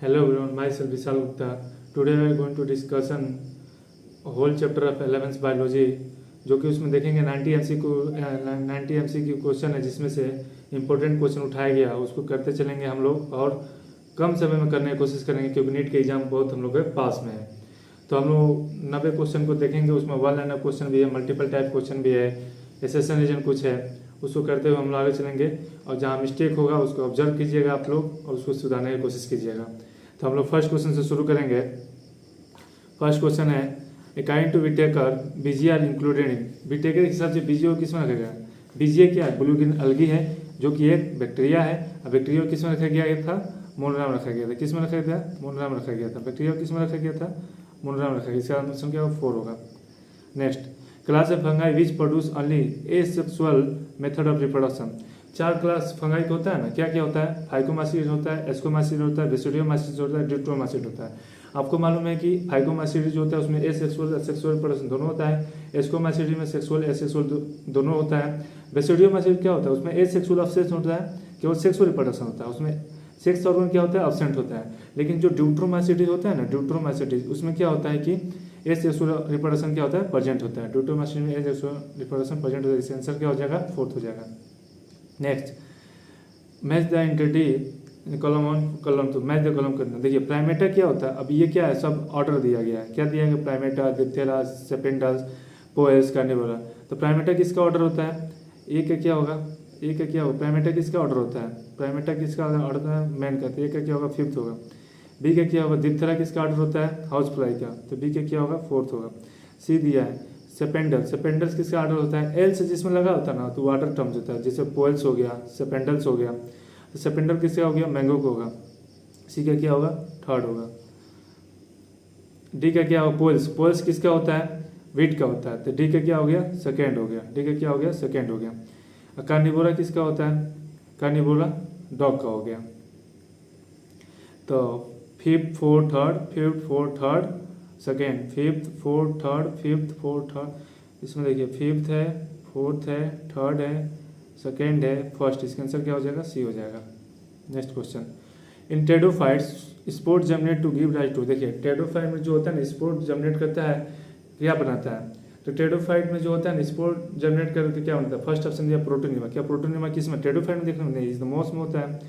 Hello everyone, myself Vishal Gupta. Today we are going to discussion a whole chapter of 11th biology, जो कि उसमें देखेंगे 90 MCQ question है, जिसमें से इम्पोर्टेंट क्वेश्चन उठाया गया उसको करते चलेंगे हम लोग और कम समय में करने की कोशिश करेंगे, क्योंकि नीट के एग्जाम बहुत हम लोग के पास में है। तो हम लोग 90 क्वेश्चन को देखेंगे, उसमें वन लाइनर क्वेश्चन भी है, मल्टीपल टाइप क्वेश्चन भी है, एसेशन रीजन कुछ है, उसको करते हुए हम लोग आगे चलेंगे। और जहाँ मिस्टेक होगा उसको ऑब्जर्व कीजिएगा आप लोग और उसको सुधारने की कोशिश कीजिएगा। तो हम लोग फर्स्ट क्वेश्चन से शुरू करेंगे। फर्स्ट क्वेश्चन है, अकॉर्डिंग टू विटेकर बीजी आर इंक्लूडेड इन। विटेकर के हिसाब से बीजी को किस में रखा गया? बीजी क्या है? ब्लू ग्रीन अलगी है, जो कि एक बैक्टीरिया है। अब बैक्टीरिया किस में रखा गया था? मोनोरा में रखा गया था। किस में रखा गया था? मोनोरा में रखा गया था। बैक्टीरिया किस में रखा गया था? मोनोरा में रखा गया। इसका आंसर क्या होगा? 4 होगा। Next, class of fungi which produce only asexual method of reproduction. 4 class fungi का होता है ना, क्या क्या होता है? फाइकोमासिड होता है, एस्कोमासिड होता है, बेसिडियोमासिड होता है, ड्यूट्रोमासिड होता है। आपको मालूम है कि फाइकोमासिड जो होता है उसमें एसेक्सुअल एसेक्सुअल रिप्रोडक्शन दोनों होता है। एस्कोमासिड में सेक्सुअल एसेक्सुअल दोनों होता है। बेसिडियोमासिड क्या होता है? उसमें एसेक्सुअल अब्सेंट होता है, केवल सेक्सुअल रिप्रोडक्शन होता है, उसमें सेक्स ऑर्गन क्या होता है? अब्सेंट होता है। लेकिन जो ड्यूट्रोमासिड होता है ना, ड्यूट्रोमासिड उसमें क्या होता है कि एसेक्सुअल रिप्रोडक्शन क्या होता है? प्रेजेंट होता है। ड्यूट्रोमासिड में एसेक्सुअल रिप्रोडक्शन प्रेजेंट होता है। इसका आंसर क्या हो जाएगा? 4th हो जाएगा। Next, match the entity column 1 column 2। Match the column करना। देखिए प्राइमेटा क्या होता है? अब ये क्या है? सब ऑर्डर दिया गया है। क्या दिया गया? Primata, diptera, sapindus, poales, carnivora. तो प्राइमेटा किसका ऑर्डर होता है? ए का क्या होगा? ए का क्या होगा? प्राइमेटा किसका ऑर्डर होता है? प्राइमेटा किसका ऑर्डर होता है? मैन का। तो ए का क्या होगा? 5th होगा। बी का क्या होगा? डिप्थेरा किसका ऑर्डर होता है? हाउस फ्लाई का। तो बी का क्या होगा? 4th होगा। सी दिया है सेपेंडल। सेपेंडल्स किसका ऑर्डर होता है? एल से जिसमें लगा होता है ना, तो वाटर टर्म्स होता है, जैसे पोएल्स हो गया, सेपेंडल्स हो गया। तो सेपेंडल किसका हो गया? मैंगो को होगा। सी का क्या होगा? 3rd होगा। डी का क्या होगा? पोएल्स। पोएल्स किसका होता है? वीट का होता है। तो डी का क्या हो गया? 2nd हो गया। डी का क्या हो गया? 2nd हो गया। कार्निवोरा किसका होता है? कार्निवोरा डॉग का हो गया। तो 5th 4th 3rd, 5th 4th 3rd, 2nd, 5th 4th 3rd, 5th 4th 3rd। इसमें देखिए 5th है, 4th है, 3rd है, 2nd है, 1st। इसका आंसर क्या हो जाएगा? सी हो जाएगा। Next question, in pteridophytes spore germinate to give rise to. देखिए टेडोफाइट में जो होता है ना, स्पोर्ट जर्मिनेट करता है, क्या बनाता है? तो टेडोफाइट में जो होता है ना, स्पोर्ट जर्मिनेट करके क्या बनता है? फर्स्ट ऑप्शन दिया प्रोटोनिमा। क्या प्रोटोनिमा किस में? टेडोफाइट में देखने को नहीं, इज द मोस्ट में होता है।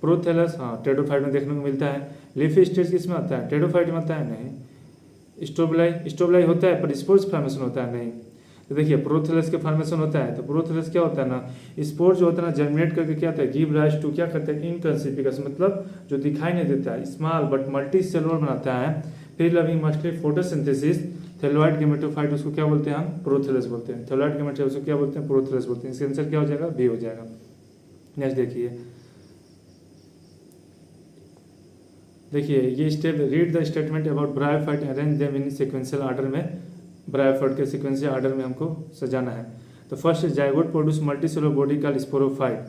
प्रोथेलस, हाँ टेडोफाइट में देखने को मिलता है। लीफी स्टेज किस में आता है? टेडोफाइट में आता है? नहीं। स्टोबलाई होता है पर स्पोर्स फॉर्मेशन होता है? नहीं। तो देखिए प्रोथेलस के फॉर्मेशन होता है। तो प्रोथेलस क्या होता है ना, स्पोर जो होता है ना, जर्मिनेट करके क्या होता है? गिव राइज टू, क्या करता है? इनकॉन्सिपिकस, मतलब जो दिखाई नहीं देता है, स्मॉल बट मल्टी सेलुलर बनाता है। फिर loving mostly photosynthesis, thalloid gametophyte, उसको क्या बोलते हैं हम? प्रोथेलस बोलते हैं। थैलोइड गेमेटोफाइट उसको क्या बोलते हैं? प्रोथेलस बोलते हैं। इसका आंसर क्या हो जाएगा? बी हो जाएगा। नेक्स्ट देखिए ये step, read the statement about bryophyte, arrange them in sequential order में। ब्रायोफाइट के सिक्वेंशियल ऑर्डर में हमको सजाना है। तो first zygote produce multicellular body called sporophyte.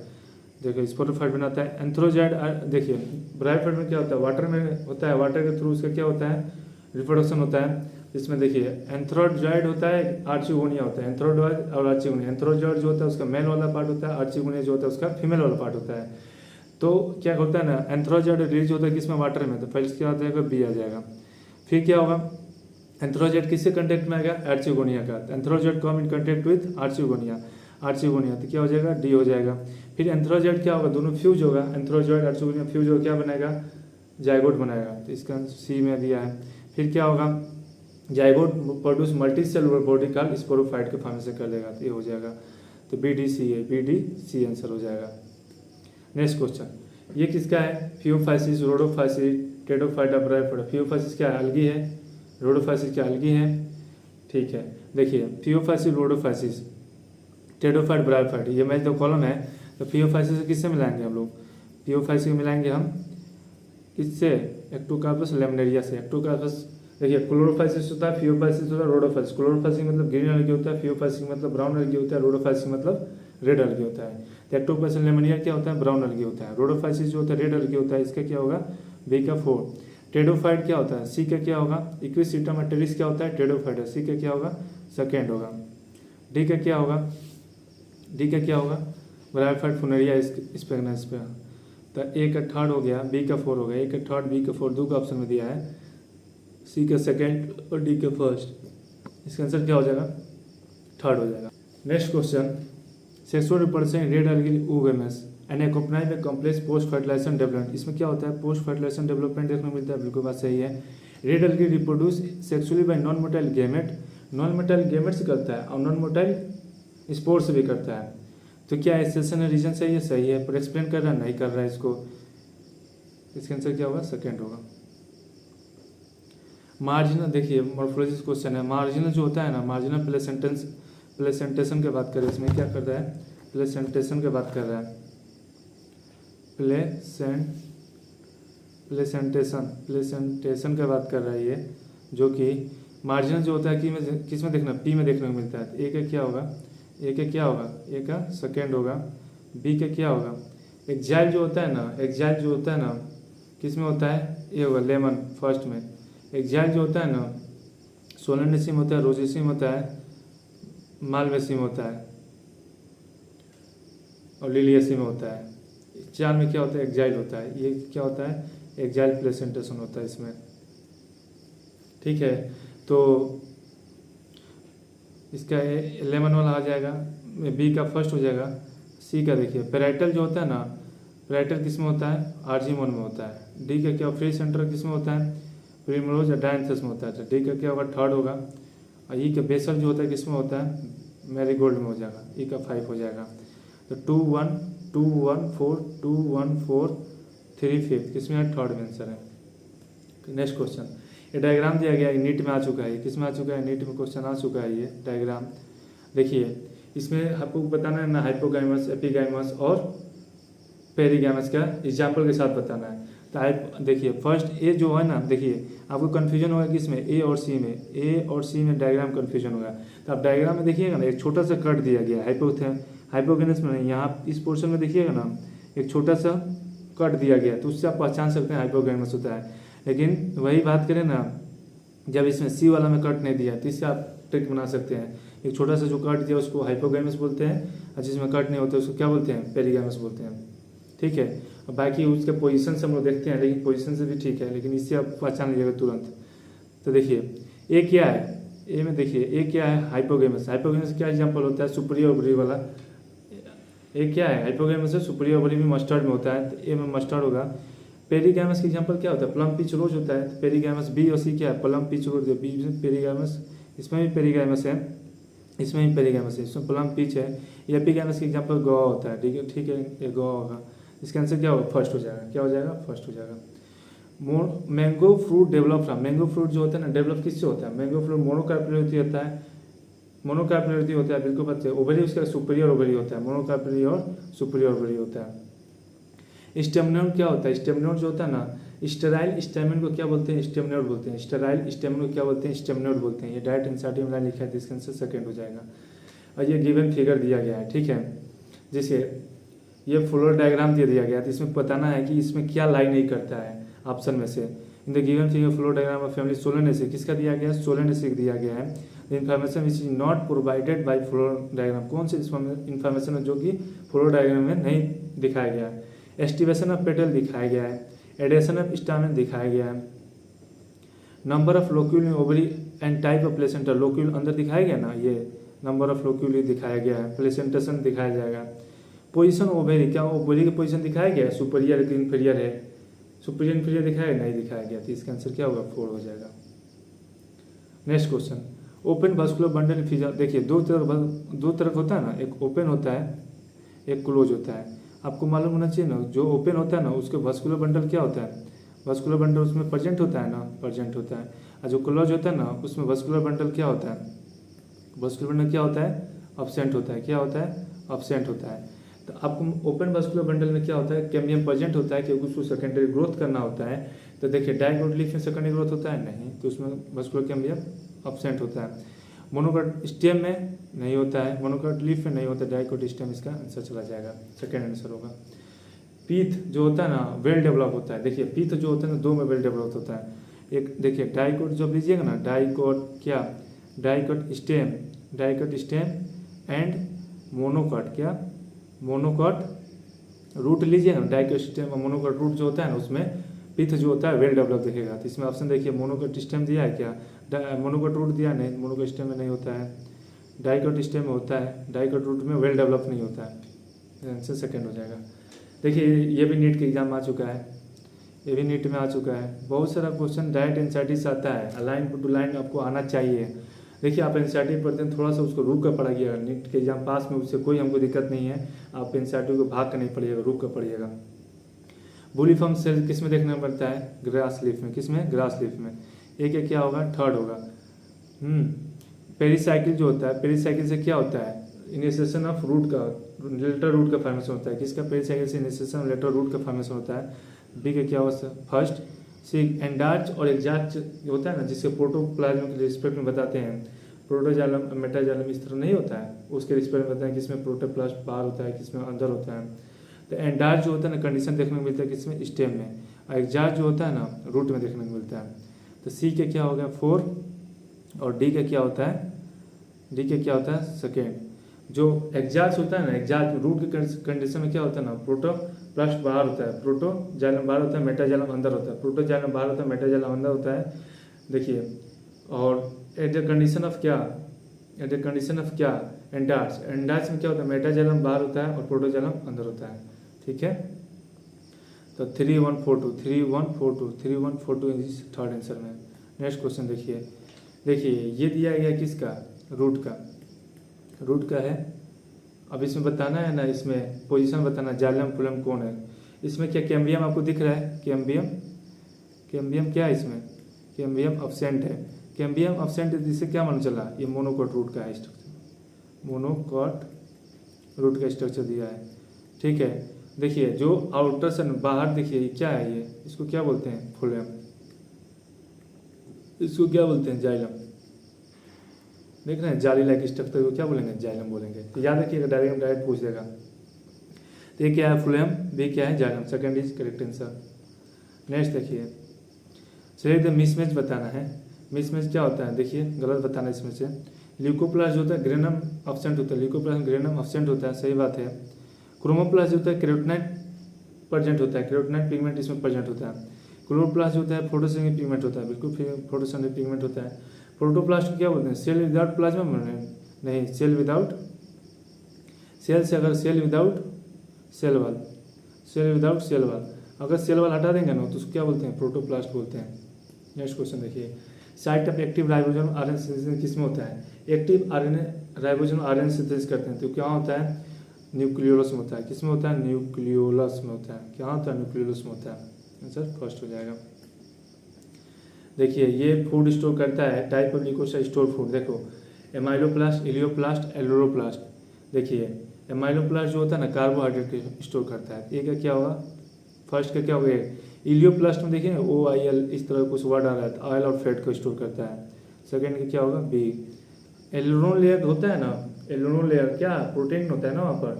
देखिए स्पोरोफाइट बनाता है। एंथ्रोजाइड, देखिए ब्रायोफाइट में क्या होता है? वाटर में होता है, वाटर के थ्रू उसका क्या होता है? रिप्रोडक्शन होता है। इसमें देखिए एंथ्रोजाइड होता है, आर्चिगोनिया होता है। एंथ्रोजाइड और आर्चिगोनिया, एंथ्रोजाइड जो होता है उसका मेल वाला पार्ट होता है, आर्चिगोनिया जो होता है उसका फीमेल वाला पार्ट होता है। तो क्या होता है ना, एंथ्रोजाइड रिलीज होता है किसमें? वाटर में। तो पहले क्या आ जाएगा? बी आ जाएगा। फिर क्या होगा? एंथ्रोजाइड किससे कंटेक्ट में आएगा? आर्चिगोनिया का। Antherozoid come in contact with archegonia, archegonia. तो क्या हो जाएगा? डी हो जाएगा। फिर एंथ्रोजाइड क्या होगा? दोनों फ्यूज होगा, एंथ्रोजाइड आर्चिगोनिया फ्यूज होगा, क्या बनाएगा? जाइगोट बनाएगा। तो इसका सी में दिया है। फिर क्या होगा? Zygote produce multi cellular body called sporophyte के फॉर्मेशन कर देगा। तो ये हो जाएगा। तो बी डी सी है, बी डी सी आंसर हो जाएगा। नेक्स्ट क्वेश्चन, ये किसका है? फियोफाइसिस, रोडोफाइसिस, टेडोफाइट, ब्रायोफाइट। फियोफाइसिस क्या है? अलगी है। रोडोफाइसिस क्या? अलगी है। ठीक है, देखिए फियोफाइसिस, रोडोफाइसिस, टेडोफाइट, ब्रायोफाइट, ये मैच दो कॉलम है। तो फियोफाइसिस किससे मिलाएंगे हम लोग? फियोफाइसिस मिलाएंगे हम किससे? एक्टोकार्पस लेमिनेरिया से। एक्टोकार्पस, देखिए क्लोरोफाइसिस होता है, फियोफाइसिस होता है, रोडोफाइसिस। क्लोरोफाइसिस मतलब ग्रीन अलगी होता है, फियोफाइसिस मतलब ब्राउन अलगी होता है, रोडोफाइसिस मतलब रेड अलगी होता है। तो एक्टोकार्पस लेमिनेरिया क्या होता है? ब्राउन अलगी होता है। रोडोफाइसिस जो होता है रेड अलगी होता है। इसका क्या होगा? बी का 4। टेडोफाइट क्या होता है? सी का क्या होगा? इक्विसिटम एटेरिस क्या होता है? टेडोफाइट है। सी का क्या होगा? 2nd होगा। डी का क्या होगा? डी का क्या होगा? ब्रायोफाइट फुनेरिया स्पेगनेस पे। तो ए का थर्ड हो गया, बी का 4 हो गया, ए का थर्ड, बी का 4 दो का ऑप्शन में दिया है, सी का सेकेंड और डी का फर्स्ट। इसका आंसर क्या हो जाएगा? थर्ड हो जाएगा। Next question, sexual reproduction in red algae oogamous and accompanied by complex post fertilization development. इसमें क्या होता है? पोस्ट फर्टिलाइजेशन डेवलपमेंट देखने को मिलता है, बिल्कुल बात सही है। Red algae reproduce sexually bye non motile gamete, non motile gamete से करता है और नॉन मोटाइल स्पोर्ट से भी करता है। तो क्या एक्सेशन रीजन सही है? सही है, पर एक्सप्लेन कर रहा है, नहीं कर रहा है इसको। इसका आंसर क्या होगा? सेकेंड होगा। मार्जिनल, देखिए मॉर्फोलॉजी क्वेश्चन है, मार्जिनल जो होता है ना, मार्जिनल प्लेसेंटेशन की बात कर रहे हैं, इसमें क्या कर रहा है? प्लेसेंटेशन की बात कर रहा है, प्लेसेंटेशन की बात कर रहा है ये, जो कि मार्जिनल जो होता है कि किस में देखना, पी में देखने को मिलता है। ए का क्या होगा? ए का क्या होगा? ए का सेकेंड होगा। बी का क्या होगा? एक्जाइल जो होता है ना, एक्जाइल जो होता है ना, किस में होता है? ए होगा, लेमन फर्स्ट में। एक्जाइल जो होता है ना, सोलेनेसिम होता है, रोजेसिम होता है, मालवेसिम होता है और लिलियसिम होता है। चार में क्या होता है? एक्जाइल होता है। ये क्या होता है? एक्जाइल प्लेसेंटेशन होता है इसमें, ठीक है। तो इसका लेमन वाला आ जाएगा, बी का फर्स्ट हो जाएगा। सी का देखिए पेराइटल जो होता है ना, पेराइटल किस में होता है? आर्जीमोन में होता है। डी का क्या? फ्री सेंटर किस में होता है? प्रिमरोज या डायंथस में होता है। तो डी का क्या होगा? थर्ड होगा। और ई का बेसल जो होता है किस में होता है? मैरीगोल्ड में हो जाएगा। ई का 5 हो जाएगा। तो 2 1 2 1 4 2 1 4 3 5 किस में है? थर्ड में आंसर है। नेक्स्ट क्वेश्चन, ये डायग्राम दिया गया है, नीट में आ चुका है। किस में आ चुका है? नीट में क्वेश्चन आ चुका है ये डायग्राम। देखिए इसमें आपको बताना है ना हाइपोगैमस, एपिगैमस और पेरिगैमस का एग्जाम्पल के साथ बताना है। तो आप देखिए फर्स्ट ए जो है ना, देखिए आपको कन्फ्यूजन होगा किस में? ए और सी में। ए और सी में डायग्राम कन्फ्यूजन होगा। तो आप डायग्राम में देखिएगा ना, एक छोटा सा कट दिया गया है, हाइपोगैमस में नहीं, यहाँ इस पोर्शन में देखिएगा ना एक छोटा सा कट दिया गया है, तो उससे आप पहचान सकते हैं हाइपोगैमस होता है। लेकिन वही बात करें ना, जब इसमें सी वाला में कट नहीं दिया तो इससे आप ट्रिक बना सकते हैं। एक छोटा सा जो कट दिया उसको हाइपोगैमस बोलते हैं, और जिसमें कट नहीं होता उसको क्या बोलते हैं? पेरिगैमस बोलते हैं, ठीक है। और बाकी उसके पोजीशन से हम लोग देखते हैं, लेकिन पोजीशन से भी ठीक है, लेकिन इससे आप पहचान लीजिएगा तुरंत। तो देखिए ए क्या है? ए में देखिए ए क्या है? हाइपोगैमस। हाइपोगैमस क्या एग्जाम्पल होता है? सुपीरियर ओवरी वाला। ए क्या है? हाइपोगैमस है, सुपीरियर ओवरी भी मस्टर्ड में होता है, तो ए में मस्टर्ड होगा। पेरिगैमस का एग्जाम्पल क्या होता है? प्लम पिच रोज होता है। तो पेरिगैमस बी और सी क्या है? प्लम पिच रोज, बी पेरिगैमस, इसमें भी पेरिगैमस है, इसमें भी पेरिगैमस है, इसमें प्लम पिच है। एपिगैमस का एग्जाम्पल गौ होता है, ठीक है, ठीक है, ये गौ होगा। इसका आंसर क्या होगा? फर्स्ट हो जाएगा। क्या हो जाएगा? फर्स्ट हो जाएगा। Mango fruit develop from, mango fruit जो होता है ना, डेवलप किससे होता है? मैंगो फ्रूट मोनोकार्पेलिटी होता है, मोनोकार्पेलिटी होता है, बिल्कुल पता है। ओवरी उसका सुपीरियर ओवरी होता है, मोनोकार्पेली और सुपीरियर ओवरी होता है। स्टेमनोड क्या होता है? स्टेमनोड जो होता है ना, स्टेराइल स्टेमन को क्या बोलते हैं? स्टेमनोड बोलते हैं। स्टेराइल स्टेमन को क्या बोलते हैं? स्टेमनोड बोलते हैं। ये डायरेक्ट इंसर्टिव में लिखा है, इसका आंसर सेकंड हो जाएगा। और ये गिवन फिगर दिया गया है, ठीक है। जैसे ये फ्लोर डायग्राम दे दिया गया, तो इसमें बताना है कि इसमें क्या लाई नहीं करता है ऑप्शन में से। In the given figure floral diagram of family solanaceae, किसका दिया गया है? सोलेनेसिस दिया गया है। The information which is not provided by floral diagram, कौन सी इन्फॉर्मेशन है जो कि फ्लोर डायग्राम में नहीं दिखाया गया है? एस्टिवेशन ऑफ पेटल दिखाया गया है, एडेशन ऑफ स्टामेन दिखाया गया है, number of locule in ovary and type of placenta, locule अंदर दिखाया गया ना, ये नंबर ऑफ लोक्यूल दिखाया गया है, प्लेसेंटेशन दिखाया जाएगा। पोजीशन ओवेरी, क्या ओवेरी की पोजीशन दिखाया गया है? सुपीरियर कि इंफीरियर है? सुपीरियर इंफीरियर दिखाया नहीं दिखाया गया, तो इसका आंसर क्या होगा? 4 हो जाएगा। Next question, open vascular bundle फिजिया, देखिए दो तरफ होता है ना, एक ओपन होता है, एक क्लोज होता है। आपको मालूम होना चाहिए ना, जो ओपन होता है ना उसके वास्कुलर बंडल क्या होता है? वास्कुलर बंडल उसमें प्रेजेंट होता है ना, प्रेजेंट होता है। और जो क्लोज होता है ना उसमें वास्कुलर बंडल क्या होता है? वास्कुलर बंडल क्या होता है? अब्सेंट होता है। क्या होता है? अब्सेंट होता है। तो आपको ओपन वास्कुलर बंडल में क्या होता है? कैम्बियम प्रेजेंट होता है, क्योंकि उसको सेकेंडरी ग्रोथ करना होता है। तो देखिए डायगोनल लीफ में सेकेंडरी ग्रोथ होता है नहीं, तो उसमें वास्कुलर कैम्बियम अब्सेंट होता है। मोनोकॉट स्टेम में नहीं होता है, मोनोकॉट लीफ में नहीं होता, डाइकोट स्टेम, इसका आंसर चला जाएगा, सेकेंड आंसर होगा। पीथ जो होता है ना वेल डेवलप होता है। देखिए पीथ जो होता है ना दो में वेल डेवलप होता है। एक देखिए डाइकोट जब लीजिएगा ना, डाइकोट क्या? डाइकोट स्टेम एंड मोनोकॉट, क्या? मोनोकॉट रूट लीजिए ना, डाइकोट स्टेम मोनोकोट रूट जो होता है ना उसमें पिथ जो होता है वेल डेवलप दिखेगा। तो इसमें ऑप्शन देखिए मोनोकोट स्टेम दिया है क्या, मोनोकोट रूट दिया नहीं, मोनोकोट स्टेम में नहीं होता है, डाइकोट स्टेम में होता है, डाइकोट रूट में वेल डेवलप नहीं होता है। आंसर सेकेंड हो जाएगा। देखिए ये भी नीट के एग्जाम आ चुका है, ये भी नीट में आ चुका है। बहुत सारा क्वेश्चन डायरेक्ट एनसीईआरटी से आता है, लाइन टू लाइन आपको आना चाहिए। देखिए आप एनसीईआरटी पढ़ते हैं थोड़ा सा उसको रुक कर पढ़िएगा, नीट के एग्जाम पास में उससे कोई हमको दिक्कत नहीं है। आप एनसीईआरटी को भाग कर नहीं पढ़िएगा, रुक कर पढ़िएगा। बुलीफॉर्म सेल किस में देखने को मिलता है, ग्रास लीफ में। किस में, ग्रास लीफ में। एक क्या होगा, थर्ड होगा। पेरिसाइकिल जो होता है, पेरिसाइकिल से क्या होता है, इनिशिएशन ऑफ रूट का, लेटर रूट का फॉर्मेशन होता है। किसका, पेरिसाइकिल से इनिशिएशन लेटर रूट का फॉर्मेशन होता है। बी का क्या होगा, फर्स्ट। सी एंडार्च और एग्जार्च होता है ना, जिसके प्रोटोप्लाज्म के रिस्पेक्ट में बताते हैं, प्रोटोजाइलम मेटाजाइलम इस तरह नहीं होता है, उसके रिस्पेक्ट में बताते हैं किसमें प्रोटोप्लास्ट बाहर होता है, किसमें अंदर होता है। तो एंडार्च जो होता है ना, कंडीशन देखने को मिलता है किसमें, स्टेम में, और एग्जार्च जो होता है ना, रूट में देखने को मिलता है। तो सी के क्या हो गया, 4, और डी का क्या होता है, डी का क्या होता है, सेकेंड। जो एग्जार्च होता है ना, एग्जार्च रूट की कंडीशन में क्या होता है ना, प्रोटोप्लास्ट बाहर होता है, प्रोटोजाइलम बाहर होता है, मेटाजाइलम अंदर होता है, प्रोटोजाइलम बाहर होता है, मेटाजाइलम अंदर होता है। देखिए, और एट द कंडीशन ऑफ क्या, एट द कंडीशन ऑफ क्या, एंडार्च, एंडार्च में क्या होता है, मेटाजाइलम बाहर होता है और प्रोटोजाइलम अंदर होता है। ठीक है, तो 3142 3142 3142 इज थर्ड आंसर में। नेक्स्ट क्वेश्चन देखिए, देखिए ये दिया गया किसका, रूट का, रूट का है। अब इसमें बताना है ना, इसमें पोजीशन बताना, जाइलम फुलम कौन है। इसमें क्या कैम्बियम आपको दिख रहा है, कैम्बियम, कैम्बियम क्या है इसमें, कैम्बियम अब्सेंट है। कैम्बियम अब्सेंट है, जिससे क्या मालूम चला, ये मोनोकोट रूट का है स्ट्रक्चर, मोनोकोट रूट का स्ट्रक्चर दिया है। ठीक है, देखिए जो आउटर से बाहर, देखिए क्या है ये, इसको क्या बोलते हैं, फुलम, इसको क्या बोलते हैं, जाइलम। देख रहे हैं, जाली लाइक स्ट्रक्चर को क्या बोलेंगे, जाइलम बोलेंगे। तो याद रखिएगा, डायरेक्ट पूछ देगा। तो ये क्या है, फ्लोएम, बी क्या है, xylem. Second is correct answer. Next देखिए, चलिए तो मिसमैच बताना है। मिसमैच क्या होता है, देखिए गलत बताना इसमें से। ल्यूकोप्लास्ट जो होता है ग्रेनम अब्सेंट होता है, ल्यूकोप्लास्ट ग्रेनम अब्सेंट होता है, सही बात है। क्रोमोप्लास्ट जो होता है कैरोटिनॉइड प्रेजेंट होता है, कैरोटिनॉइड पिगमेंट इसमें प्रेजेंट होता है। क्लोरोप्लास्ट जो होता है फोटोसिंथेटिक पिगमेंट होता है, बिल्कुल फोटोसिंथेटिक पिगमेंट होता है। प्रोटोप्लास्ट को क्या बोलते हैं, सेल विदाउट प्लाज्मा नहीं, सेल विदाउट, सेल से अगर cell without cell wall, cell without cell wall, अगर सेल वाल हटा देंगे ना तो उसको क्या बोलते हैं, प्रोटोप्लास्ट बोलते हैं। नेक्स्ट क्वेश्चन देखिए, site of active ribosome RNA synthesis किसमें होता है, active RNA ribosome RNA synthesis करते हैं तो क्या होता है, न्यूक्लियोलस में होता है। किसमें होता है, न्यूक्लियोलस में होता है। क्या होता है, न्यूक्लियोलस में होता है। आंसर फर्स्ट हो जाएगा। देखिए ये फूड स्टोर करता है, type of leucocyte store food. देखो एमाइलोप्लास्ट, इलियोप्लास्ट, एलोरोप्लास्ट। देखिए एमाइलोप्लास्ट जो होता है ना, कार्बोहाइड्रेट स्टोर करता है। ये क्या होगा, फर्स्ट का क्या होगा, इलियोप्लास्ट में देखिए OIL इस तरह कुछ वर्ड आ रहा है, ऑयल और फैट को स्टोर करता है। सेकेंड का क्या होगा, बी। एलोरोन लेयर होता है ना, एलोरोन लेयर क्या प्रोटीन होता है ना वहाँ पर,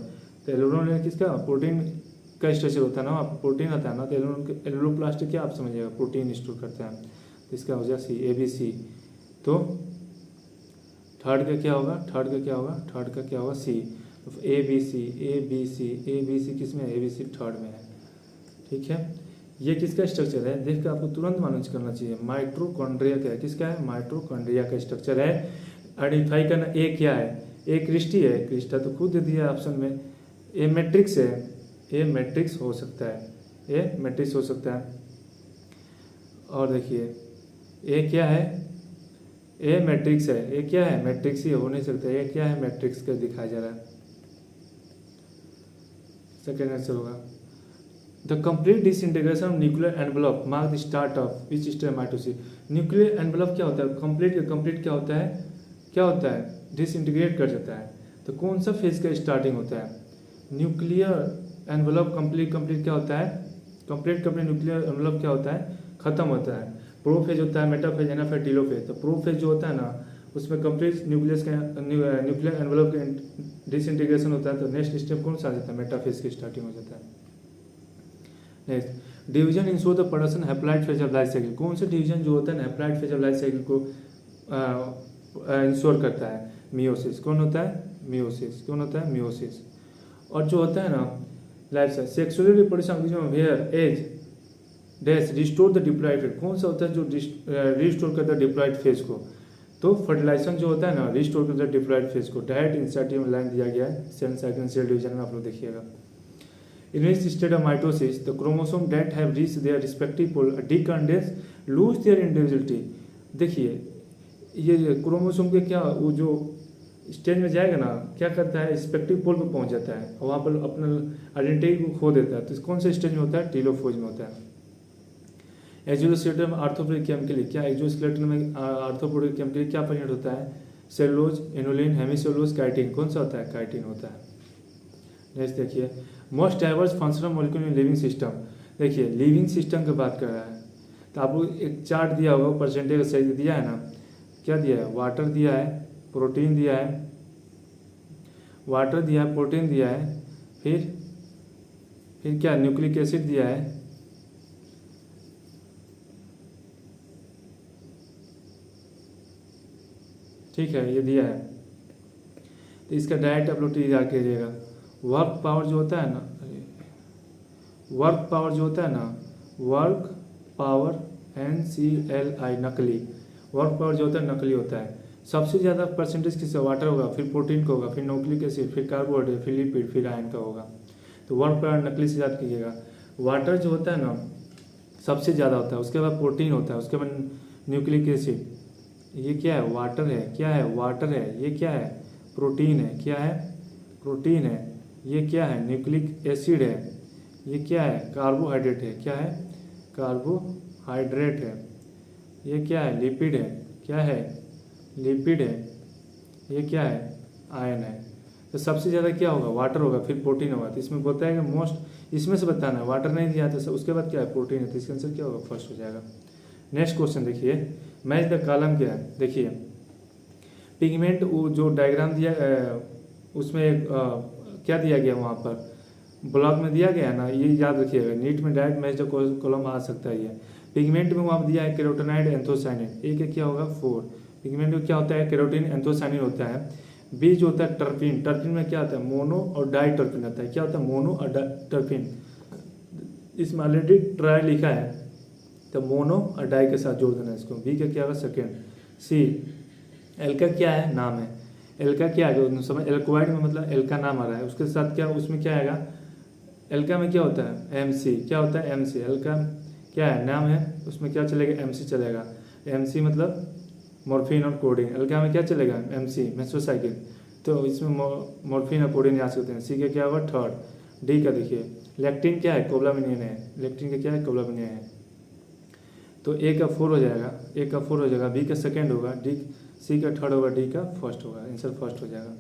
तो एलोरोन लेयर किसका, प्रोटीन का स्ट्रक्चर होता है ना, वहाँ पर प्रोटीन आता है ना, तो एलोरोप्लास्ट क्या आप समझिएगा, प्रोटीन स्टोर करता है। तो इसका हो जाए सी, ABC। तो थर्ड का क्या होगा, थर्ड का क्या होगा, थर्ड का क्या होगा, सी। तो ABC ABC ABC किस में है, ABC थर्ड में है। ठीक है, ये किसका स्ट्रक्चर है, देख कर आपको तुरंत मालूम करना चाहिए, माइटोकॉन्ड्रिया का है। किसका है, माइटोकॉन्ड्रिया का स्ट्रक्चर है। आइडेंटिफाई करना, ए क्या है, ए क्रिस्टी है, क्रिस्टा तो खुद दे दिया है ऑप्शन में। ए मैट्रिक्स है, ए मैट्रिक्स हो सकता है, ए मैट्रिक्स हो सकता है। और देखिए ए क्या है, ए मैट्रिक्स है, ए क्या है, मैट्रिक्स ही हो नहीं सकता, ए क्या है, मैट्रिक्स का दिखाया जा रहा है। सेकेंड आंसर होगा the complete disintegration of nuclear envelope mark the start of which stage mitosis. Nuclear envelope क्या होता है, कंप्लीट क्या होता है, क्या होता है, डिसइंटीग्रेट कर जाता है। तो कौन सा फेज का स्टार्टिंग होता है, न्यूक्लियर एनवेलप कंप्लीट क्या होता है, कंप्लीट न्यूक्लियर एनवेलप क्या होता है, खत्म होता है। प्रोफेज होता है, मेटाफेज, एनाफेज, टीलोफेज। तो प्रोफेज जो होता है ना, उसमें कंप्लीट न्यूक्लियर एनवेलप का डिसइंटीग्रेशन होता है। तो नेक्स्ट स्टेप कौन सा आ जाता है, मेटाफेज की स्टार्टिंग हो जाता है। Next division ensure the production haploid phase of life cycle. कौन सा डिवीजन जो होता है ना, haploid phase of life cycle को इंश्योर करता है, मियोसिस। कौन होता है, मियोसिस। कौन होता है, मियोसिस। और जो होता है ना life cycle sexually reproduction where as dash restore the diploid phase, कौन सा होता है जो रिस्टोर करता है डिप्लॉइड फेज को, तो फर्टिलाइजेशन जो होता है ना रिस्टोर करता है डिप्लॉइड फेज को। डायरेक्ट इंसर्टिव लाइन दिया गया है सेल साइकिल सेल डिवीजन में, आप लोग देखिएगा। In which state of mitosis the chromosome that have reached their respective pole decondense lose their individuality। देखिए ये क्रोमोसोम के क्या वो जो स्टेज में जाएगा ना क्या करता है रिस्पेक्टिव पोल पे पहुंच जाता है और वहाँ पर अपना आइडेंटिटी को खो देता है। तो कौन से स्टेज में होता है टीलोफोज में होता है। एक्सोस्केलेटन में आर्थ्रोपोडिक केमिकली क्या एक्सोस्केलेटन में आर्थ्रोपोडिक केमिकली क्या प्रेजेंट होता है सेलुलोज इनुलिन हेमिसेलुलोज काइटिन, कौन सा होता है काइटिन होता है। नेक्स्ट देखिए most diverse functional molecule in living system. देखिए लिविंग सिस्टम की बात कर रहा है तो आपको एक चार्ट दिया होगा परसेंटेज सही दिया है ना, क्या दिया है वाटर दिया है प्रोटीन दिया है, वाटर दिया है प्रोटीन दिया है, फिर क्या न्यूक्लिक एसिड दिया है, ठीक है ये दिया है। तो इसका डायरेक्ट आप लोग याद कीजिएगा। वर्क पावर जो होता है ना वर्क पावर जो होता है ना वर्क पावर NCLI नकली वर्क पावर जो होता है नकली होता है। सबसे ज़्यादा परसेंटेज किसका वाटर होगा, फिर प्रोटीन का होगा, फिर न्यूक्लिक एसिड, फिर कार्बोहाइड्रेट, फिर लिपिड, फिर आयन का होगा। तो वर्क पावर नकली से याद कीजिएगा। वाटर जो होता है ना सबसे ज़्यादा होता है, उसके बाद प्रोटीन होता है, उसके बाद न्यूक्लिक एसिड। ये क्या है वाटर है, क्या है वाटर है, ये क्या है प्रोटीन है, क्या है प्रोटीन है, ये क्या है न्यूक्लिक एसिड है, ये क्या है कार्बोहाइड्रेट है, क्या है कार्बोहाइड्रेट है, ये क्या है लिपिड है, क्या है लिपिड है, ये क्या है आयन है। तो सबसे ज़्यादा क्या होगा वाटर होगा, फिर प्रोटीन होगा। तो इसमें बताएगा मोस्ट इसमें से बताना है, वाटर नहीं दिया तो उसके बाद क्या है प्रोटीन है, तो इसका आंसर क्या होगा फर्स्ट हो जाएगा। नेक्स्ट क्वेश्चन देखिए मैच द कॉलम क्या है। देखिए पिगमेंट वो जो डायग्राम दिया उसमें क्या दिया गया वहाँ पर ब्लॉक में दिया गया है ना, ये याद रखिएगा नीट में डायरेक्ट मैच द कॉलम आ सकता है। ये पिगमेंट में वहाँ दिया है कैरोटेनॉइड एंथोसाइनिन, एक क्या होगा 4। पिगमेंट में क्या होता है कैरोटीन एंथोसाइनिन होता है। बी जो होता है टर्पिन, टर्पिन में क्या होता है मोनो और डाई टर्पिन आता है, क्या होता है मोनो और टर्पिन। इसमें ऑलरेडी ट्राई लिखा है तो मोनो और डाई के साथ जोड़ देना इसको। बी का क्या होगा सेकेंड। सी एल का क्या है नाम है, एल का क्या है जो समझ एल्कोहाइड में मतलब एल का नाम आ रहा है उसके साथ क्या उसमें क्या आएगा एल्का में क्या होता है MC, क्या होता है MC। एल्का क्या है नाम है उसमें क्या चलेगा MC चलेगा। MC मतलब मॉर्फिन और कोडीन। एल्का में क्या चलेगा MC मेसोसाइकिल, तो इसमें मॉर्फिन और कोडीन याद सकते हैं। सी का क्या होगा थर्ड। डी का देखिए लेक्टिन क्या है कोबलामिन है, लेक्टिन का क्या है कोबलामिन है। तो ए का 4 हो जाएगा, ए का 4 हो जाएगा, बी का सेकेंड होगा, डी सी का थर्ड होगा, डी का फर्स्ट होगा, आंसर फर्स्ट हो जाएगा।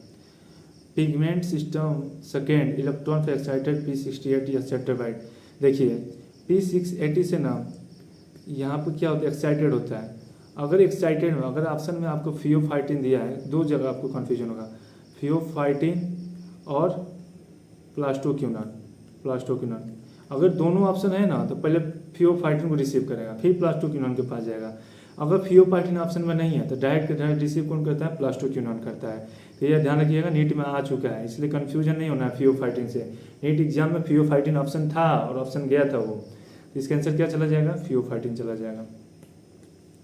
पिगमेंट सिस्टम सेकेंड इलेक्ट्रॉन पे एक्साइटेड P68 या सेटेबाइट। देखिए P680 से ना यहाँ पर क्या होता है एक्साइटेड होता है। अगर एक्साइटेड में अगर ऑप्शन में आपको फियोफाइटिन दिया है, दो जगह आपको कन्फ्यूजन होगा फियोफाइटिन और प्लास्टोक्यूनॉन। अगर दोनों ऑप्शन है ना तो पहले फियोफाइटिन को रिसीव करेगा फिर प्लास्टोक्यूनॉन के पास जाएगा। अगर फियोफाइटिन ऑप्शन में नहीं है तो डायरेक्ट रिसीव कौन करता है प्लास्टोक्यूनॉन करता है। तो यह ध्यान रखिएगा नीट में आ चुका है इसलिए कन्फ्यूजन नहीं होना है फियोफाइटिन से। नीट एग्जाम में फियोफाइटिन ऑप्शन था और ऑप्शन गया था वो, तो इसका आंसर क्या चला जाएगा फियोफाइटिन चला जाएगा।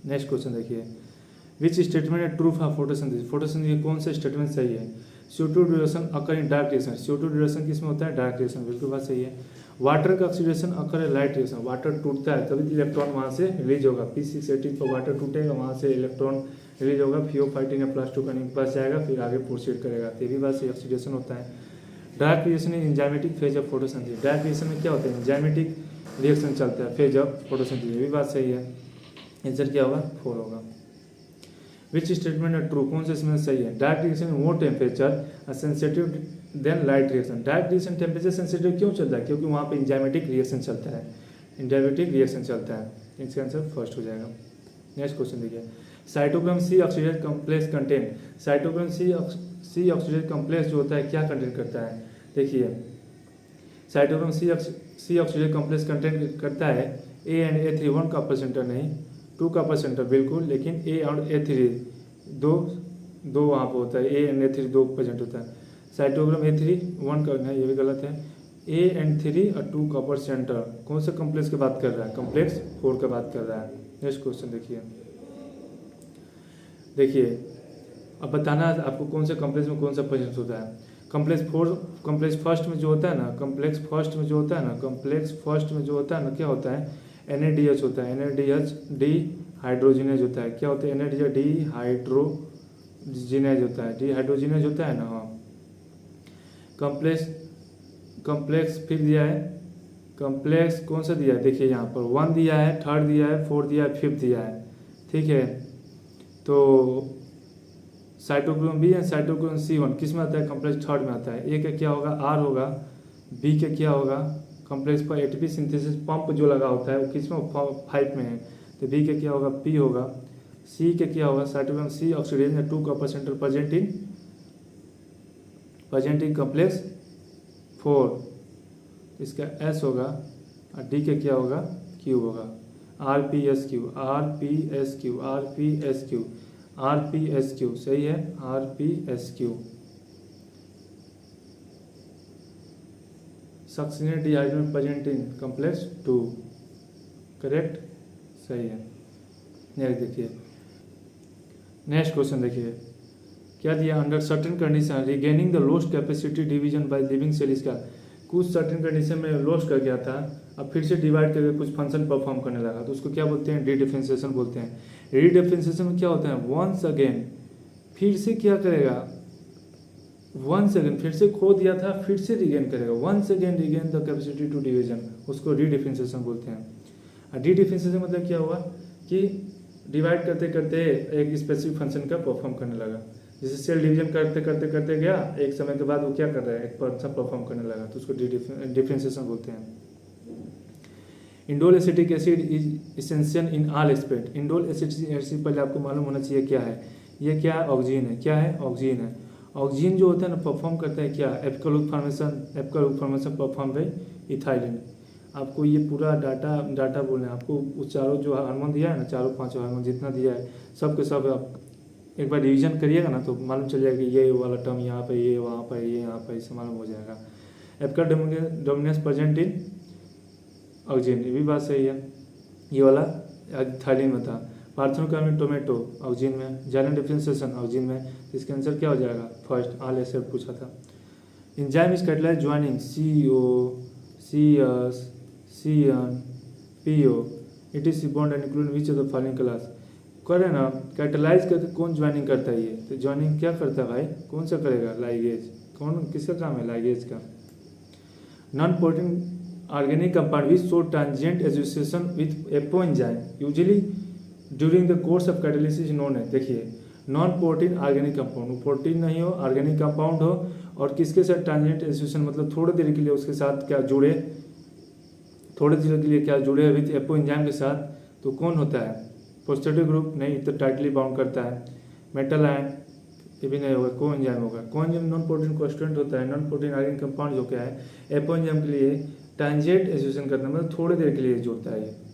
नेक्स्ट क्वेश्चन देखिए विच स्टेटमेंट है ट्रू फॉर फोटोसिंथेसिस। फोटोसिंथेसिस कौन सा स्टेटमेंट सही है। CO2 ड्यूरेशन अकर इन डार्क रिएक्शन। CO2 ड्यूरेशन किसमें होता है डार्क रिएक्शन, बिल्कुल बात सही है। वाटर का ऑक्सीडेशन अकर है लाइट रिएक्शन। वाटर टूटता है तभी इलेक्ट्रॉन वहाँ से रिलीज होगा। P680 पर वाटर टूटेगा वहाँ से इलेक्ट्रॉन रिलीज होगा, फियोफाइटिन या प्लास्टोक्यूनॉन के पास जाएगा फिर आगे प्रोसीड करेगा। तो ये भी बात से ऑक्सीडेशन होता है। Dark reaction is enzymatic phase of photosynthesis. Dark reaction में क्या होता है एंजाइमेटिक रिएक्शन चलता है फेज ऑफ फोटोसिंथेसिस, ये भी बात सही है। आंसर क्या होगा 4 होगा। विच स्टेटमेंट है ट्रू, कौन सा इसमें सही है। Dark reaction more temperature sensitive than light reaction. Dark reaction temperature sensitive क्यों चलता है, क्योंकि वहाँ पे एंजाइमेटिक रिएक्शन चलता है, एंजाइमेटिक रिएक्शन चलता है। इसका आंसर फर्स्ट हो जाएगा। नेक्स्ट क्वेश्चन देखिए cytochrome C oxidase complex content. Cytochrome C oxidase complex जो होता है क्या कंटेंट करता है। देखिए cytochrome C oxidase complex content करता है A and A3 1 copper centre नहीं 2 कॉपर सेंटर बिल्कुल, लेकिन A और A3 दो वहाँ पर होता है। A एंड A3 2% होता है। साइटोक्रोम A3 1 का नहीं ये भी गलत है। A&3 और 2 कॉपर सेंटर। कौन सा कॉम्प्लेक्स की बात कर रहा है? कॉम्प्लेक्स 4 का बात कर रहा है। नेक्स्ट क्वेश्चन देखिए अब बताना है आपको कौन से कॉम्प्लेक्स में कौन सा प्रेजेंस होता है। कॉम्प्लेक्स फर्स्ट में जो होता है ना, कॉम्प्लेक्स फर्स्ट में जो होता है ना, क्या होता है? NADH होता है। NADH डी हाइड्रोजिनेज होता है। क्या होता है? NADH डी हाइड्रोजिनेज होता है। डी हाइड्रोजिनेज होता है ना। हाँ, कॉम्प्लेक्स फिर दिया है। कॉम्प्लेक्स कौन सा दिया है? देखिए यहाँ पर 1 दिया है, 3 दिया है, 4 दिया है, 5 दिया है। ठीक है, तो cytochrome B and cytochrome C1 किस में आता है? कॉम्प्लेक्स 3 में आता है। ए का क्या होगा? R होगा। बी का क्या होगा? कॉम्प्लेक्स पर ATP सिंथेसिस पंप जो लगा होता है वो किस में? 5 में है, तो बी का क्या होगा? P होगा। सी का क्या होगा? साइटोक्रोम C ऑक्सीडेशन या 2 copper centre present in complex 4, इसका S होगा। और डी का क्या होगा? Q होगा। RPSQ सही है। RPSQ succinate dehydrogenase present in complex 2, correct, सही है। नेक्स्ट क्वेश्चन देखिए क्या दिया? Under certain condition regaining the lost capacity division by living cell. इसका कुछ सर्टेन कंडीशन में लॉस्ट कर गया था, अब फिर से डिवाइड करके कुछ फंक्शन परफॉर्म करने लगा, तो उसको क्या बोलते हैं? रीडिफरेंशिएशन बोलते हैं। रीडिफरेंशिएशन में क्या होता है? वंस अगेन, फिर से क्या करेगा? वंस अगेन, फिर से खो दिया था, फिर से रिगेन करेगा। Once again regain the capacity to division, उसको रीडिफरेंशिएशन बोलते हैं। रीडिफरेंशिएशन मतलब क्या हुआ कि डिवाइड करते करते एक स्पेसिफिक फंक्शन का परफॉर्म करने लगा। जैसे सेल डिवीजन करते करते करते गया, एक समय के बाद वो क्या कर रहा है? एक फंक्शन परफॉर्म करने लगा, तो उसको डिफरेंशिएशन बोलते हैं। Indole acetic acid is essential in all aspect. Indole acetic acid पहले आपको मालूम होना चाहिए क्या है। ये क्या है? ऑक्सीजन है। क्या है? ऑक्सीजन है। ऑक्सीजन जो होता है ना परफॉर्म करता है क्या? Alcohol formation perform by ethylene. आपको ये पूरा डाटा बोलना है आपको। वो चारों जो हार्मोन दिया है ना, चारों 5 हार्मोन जितना दिया है सब के सब आप एक बार रिवीजन करिएगा ना तो मालूम चल जाएगा कि ये वाला टर्म यहाँ पे, ये वहाँ पर, ये यहाँ पर, इससे मालूम हो जाएगा। एप्का डोमिनेंस प्रेजेंट इन ऑक्सीजन, ये भी बात सही है। ये वाला थाइलिन में था। पार्थेनोकार्मिक टोमेटो ऑक्सीजन में। जाइलम डिफरेंशिएशन ऑक्सीजन में। इसका आंसर क्या हो जाएगा? फर्स्ट, ऑल एसिड पूछा था। Enzyme is catalyse joining CO, CS, CN, PO, ETC bond and include which of the following class. करे ना, कैटलाइज करके कौन ज्वाइनिंग करता है? ये तो ज्वाइनिंग क्या करता है भाई? कौन सा करेगा? लाइगेज। कौन, किसका काम है? लाइगेज का। Non protein organic compound which show transient association with apo enzyme usually during the course of catalysis known है। देखिए non protein organic compound, protein नहीं हो, ऑर्गेनिक कंपाउंड हो और किसके साथ ट्रांजिएंट एसोसिएशन मतलब थोड़ी देर के लिए उसके साथ क्या जुड़े, थोड़ी देर के लिए क्या जुड़े विथ एपो एंजाइम के साथ, तो कौन होता है? पॉजिटिव ग्रुप नहीं, तो टाइटली बाउंड करता है। मेटल आयन ये भी नहीं होगा, को एंजाइम होगा। को एंजाइम नॉन प्रोटीन कॉन्स्टेंट होता है। नॉन प्रोटीन ऑर्गेनिक कंपाउंड जो क्या है एपो एंजाइम के लिए ट्रांजिएंट एसोसिएशन करता है, मतलब थोड़ी देर के लिए जुड़ता है।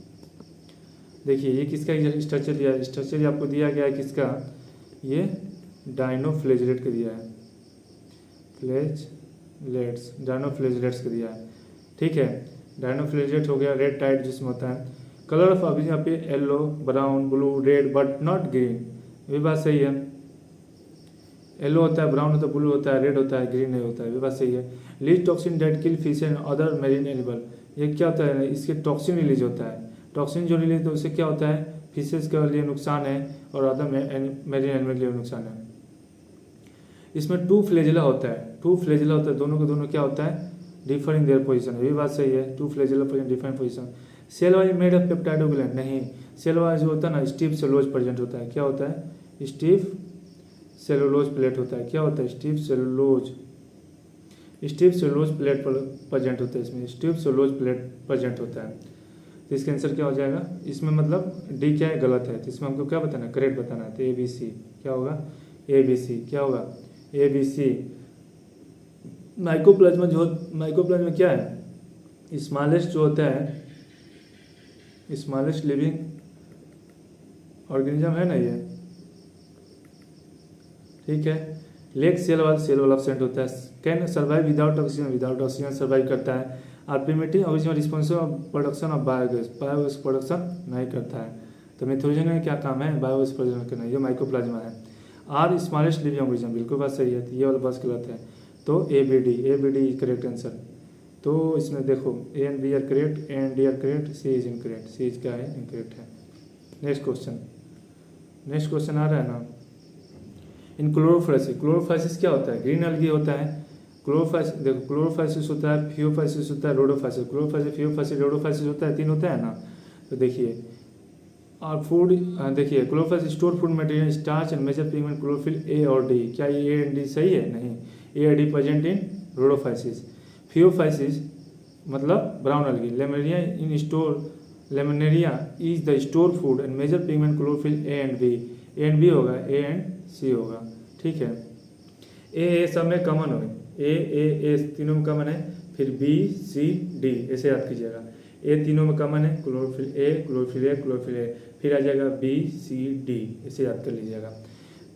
देखिए ये किसका स्ट्रक्चर दिया है? स्ट्रक्चर आपको दिया गया है किसका? ये डायनोफ्लेजलेट का दिया है। डायनोफ्लेजलेट्स का दिया है। ठीक है, डायनोफ्लेजलेट हो गया। रेड टाइड जिसमें होता है। कलर ऑफ ऑक्सीजन आप yellow, brown, blue, red but not green, ये बात सही है। येलो होता है, ब्राउन होता है, ब्लू होता है, रेड होता है, ग्रीन नहीं होता है, ये बात सही है। Release toxin that kill fish and other marine animal, ये क्या होता है? इसके टॉक्सिन रिलीज होता है। टॉक्सिन जो रिलीज तो उससे क्या होता है? फिशेस के लिए नुकसान है और अदर मेरीन एनिमल के लिए नुकसान है। इसमें 2 फ्लैजेला होता है। 2 फ्लैजेला होता है, दोनों के दोनों क्या होता है? डिफर इन देयर पोजीशन, ये भी बात सही है। 2 flagella present different position. Cell walls made of peptidoglycan नहीं, सेल वाइज जो होता है ना स्टीफ सेलुलोज प्रेजेंट होता है। क्या होता है? स्टीफ सेलुलोज प्लेट होता है। क्या होता है? स्टीफ सेलुलोज प्लेट प्रेजेंट होता है। इसमें स्टीफ सेलुलोज प्लेट प्रेजेंट होता है। तो इसका आंसर क्या हो जाएगा? इसमें मतलब डी क्या है? गलत है। तो इसमें हमको क्या बताना है? करेक्ट बताना है। तो ABC क्या होगा? ABC क्या होगा? ABC। माइकोप्लाज्मा क्या है? स्मॉलेस्ट जो होता है, स्मॉलेस्ट लिविंग ऑर्गेनिज्म है ना ये, ठीक है। लेग सेल वाला एब्सेंट होता है। Can survive without oxygen survive करता है। Are primitive original responsible production of biogas production नहीं करता है। तो मिथोजन में क्या काम है, बायोगैस प्रोडक्शन करना, ये माइकोप्लाज्मा है। आर स्मॉलेस्ट लिविंग ऑर्गेनिज्म, बिल्कुल बात सही है, ये वाला बस गलत है। तो A B D correct answer. तो इसमें देखो A and B are correct, A and D are correct, C is incorrect, C is क्या है, इनकरेक्ट है। नेक्स्ट क्वेश्चन आ रहा है ना, इन क्लोरोफाइसिस क्या होता है, ग्रीन अलगी होता है। क्लोरोफाइसिस देखो, क्लोरोफाइसिस होता है, फियोफाइसिस होता है, रोडोफाइसिस। क्लोरोफाइसिस, फियोफाइसिस, रोडोफाइसिस होता है, 3 होता है ना। तो देखिए और फूड देखिए, chlorophyceae store food material starch and major pigment chlorophyll A और डी। क्या ये ए एंड डी सही है, नहीं, ए और D present in rhodophyceae. Phaeophyceae मतलब brown algae. Laminarin in store, laminarin is the store food and major pigment chlorophyll A and B. A and B होगा, A and सी होगा, ठीक है। ए सब में कॉमन हो, ए तीनों में कॉमन है, फिर बी सी डी ऐसे याद कीजिएगा। ए तीनों में कॉमन है, chlorophyll A, chlorophyll A, chlorophyll A, फिर आ जाएगा बी सी डी, ऐसे याद कर लीजिएगा।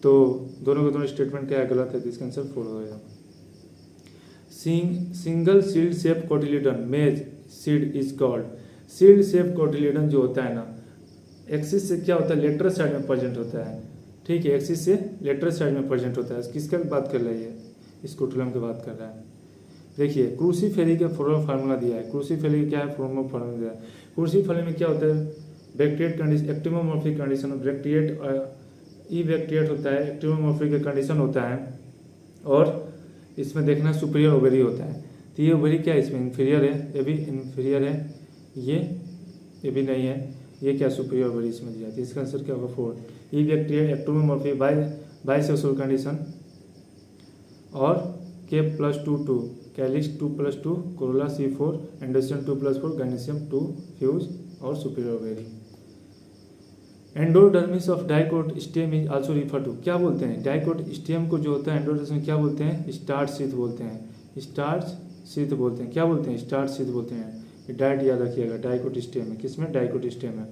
तो दोनों के दोनों स्टेटमेंट क्या है, गलत है, तो इसका आंसर 4 होगा। Single seed shape cotyledon maize seed is called. Seed shape cotyledon जो होता है ना, एक्सिस से क्या होता है, लेटरल साइड में प्रेजेंट होता है, ठीक है, एक्सिस से लेटरल साइड में प्रेजेंट होता है। किसका बात कर रहा है, स्कोटुलम की बात कर रहा है। देखिए क्रूसीफेरी का फार्मूला दिया है, क्रूसीफेरी क्या है, फार्मूला दिया है। क्रूसीफेरी में क्या होता है, बैक्टीरिएट कंडीशन, एक्टिनोमॉर्फिक कंडीशन, बैक्टीरिएट ई बैक्टीरिएट होता है, एक्टिनोमॉर्फिक का कंडीशन होता है, और इसमें देखना सुपीरियर ओवरी होता है। तो ये ओवरी क्या है, इसमें इन्फीरियर है, ये भी इन्फीरियर है, ये भी नहीं है, ये क्या सुपीरियर ओवरी इसमें दिया है। तो इसका आंसर क्या होगा 4। Ebracteate actinomorphic bisexual condition, और K +2 calyx 2+2 corolla C4 androecium 2+4 gynoecium 2 fuse और superior ovary. Endodermis of dicot stem is also refer to, क्या बोलते हैं, डाइकोट स्टेम को जो होता है एंडोडर्मिस में क्या बोलते हैं, स्टार्च शीथ बोलते हैं, स्टार्च शीथ बोलते हैं, क्या बोलते हैं, स्टार्च शीथ बोलते हैं। ये डाइट याद रखिएगा, डाइकोट स्टेम है, किसमें, डाइकोट स्टेम है।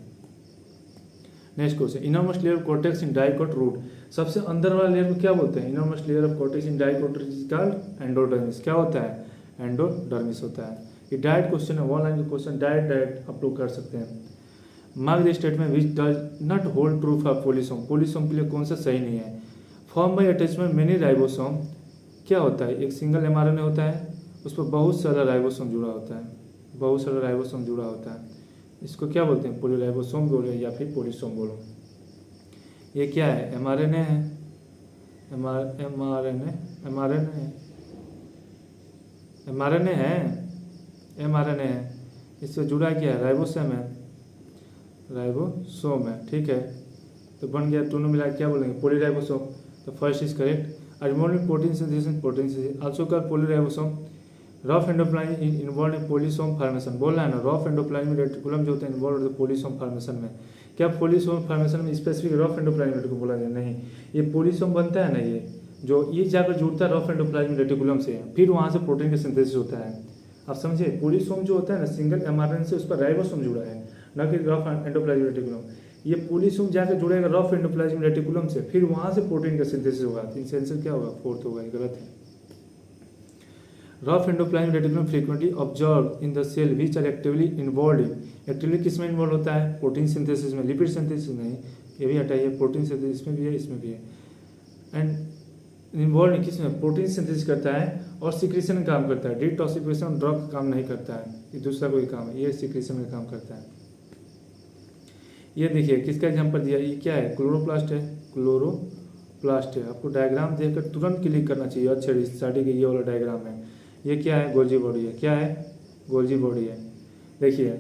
Next question, innermost layer of cortex in dicot root, सबसे अंदर वाला लेयर को क्या बोलते हैं, innermost layer of cortex in dicot is called endodermis. क्या होता है, एंडोडर्मिस होता है। ये डायरेक्ट क्वेश्चन है, 1 लाइन के क्वेश्चन डायरेक्ट आप लोग कर सकते हैं। Mark the statement which does not hold true for polysome, polysome के लिए कौन सा सही नहीं है। Form by attachment many ribosome, क्या होता है, एक सिंगल एमआरएनए होता है, उस पर बहुत सारा राइबोसोम जुड़ा होता है, बहुत सारा राइबोसोम जुड़ा होता है, इसको क्या बोलते हैं, पोलीराइबोसोम बोलो या फिर पोलिसोम बोलो। ये क्या है, एमआरएनए है, एमआरएनए है, इससे जुड़ा क्या है, राइबोसोम है, राइबोसोम है, ठीक है। तो बन गया, दोनों मिला क्या बोलेंगे, पोलीराइबोसोम। तो first is correct. Involve protein synthesis also called polyribosome. Rough endoplasm involve in polysome formation, बोल रहा है ना, रफ एंडोप्लाज्म रेटिकुलम जो होता है इन्वॉल्व होता है पोलिसोम फॉर्मेशन में। क्या पोलिसोम फॉर्मेशन में स्पेसिफिक रफ एंडोप्लाज्म रेटिकुलम बोला जाए, नहीं, ये पोलिसोम बनता है ना, ये जाकर जुड़ता है रफ एंडोप्लाज्म रेटिकुलम से, फिर वहाँ से प्रोटीन का सिंथेसिस होता है। आप समझे, पोलिसोम जो होता है ना, सिंगल एमआरएनए से उस पर राइबोसोम जुड़ा है, न कि रफ एंडोप्लाज्म रेटिकुलम। ये पोलिसोम जाकर जुड़ेगा रफ एंडोप्लाज्म रेटिकुलम से, फिर वहाँ से प्रोटीन का सिंथेसिस होगा। तो इनसे आंसर क्या होगा, 4th होगा, गलत है। Rough endoplasm reticulum frequently observe in the cell which are actively involve in, actively किस में इन्वॉल्व होता है, प्रोटीन सिंथेसिस में, लिपिड सिंथेसिस नहीं, ये भी हटाइए, प्रोटीन सिंथेसिस इसमें भी है, इसमें भी है। एंड इन्वॉल्व किस में, प्रोटीन सिंथेसिस करता है और सिक्रीशन का काम करता है, डिटॉक्सिफिकेशन ड्रग का काम नहीं करता है, ये दूसरा कोई काम है, ये सिक्रीशन का काम करता है। ये देखिए किसका एग्जाम्पल दिया, ये क्या है, क्लोरोप्लास्ट है, क्लोरोप्लास्ट है। आपको डायग्राम देखकर तुरंत क्लिक करना चाहिए, अच्छा स्टडी के ये वाला डायग्राम है। ये क्या है, गोल्जी बॉडी है, क्या है, गोल्जी बॉडी है। देखिए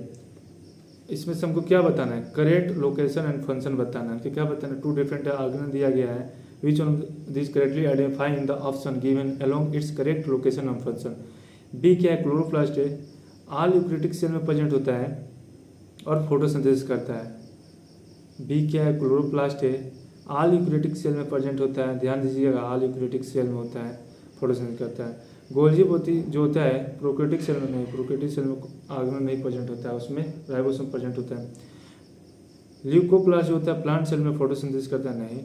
इसमें से हमको क्या बताना है, करेक्ट लोकेशन एंड फंक्शन बताना है, कि क्या बताना है, 2 डिफरेंट ऑर्गेन दिया गया है, which one this correctly identify in the option given along its correct location and function. B क्या है, क्लोरोप्लास्ट है, ऑल यूकैरियोटिक सेल में प्रेजेंट होता है और फोटोसिंथेसिस करता है। बी क्या है, क्लोरोप्लास्ट है, ऑल यूकैरियोटिक सेल में प्रेजेंट होता है, ध्यान दीजिएगा, ऑल यूकैरियोटिक सेल में होता है, फोटोसिंथेसिस करता है। गोल्जी बॉडी जो होता है प्रोकैरियोटिक सेल में नहीं, प्रोकैरियोटिक सेल में ऑर्गेनल नहीं प्रेजेंट होता है, उसमें राइबोसोम प्रेजेंट होता है। ल्यूकोप्लास्ट जो होता है प्लांट सेल में फोटोसिंथेसिस करता है, नहीं।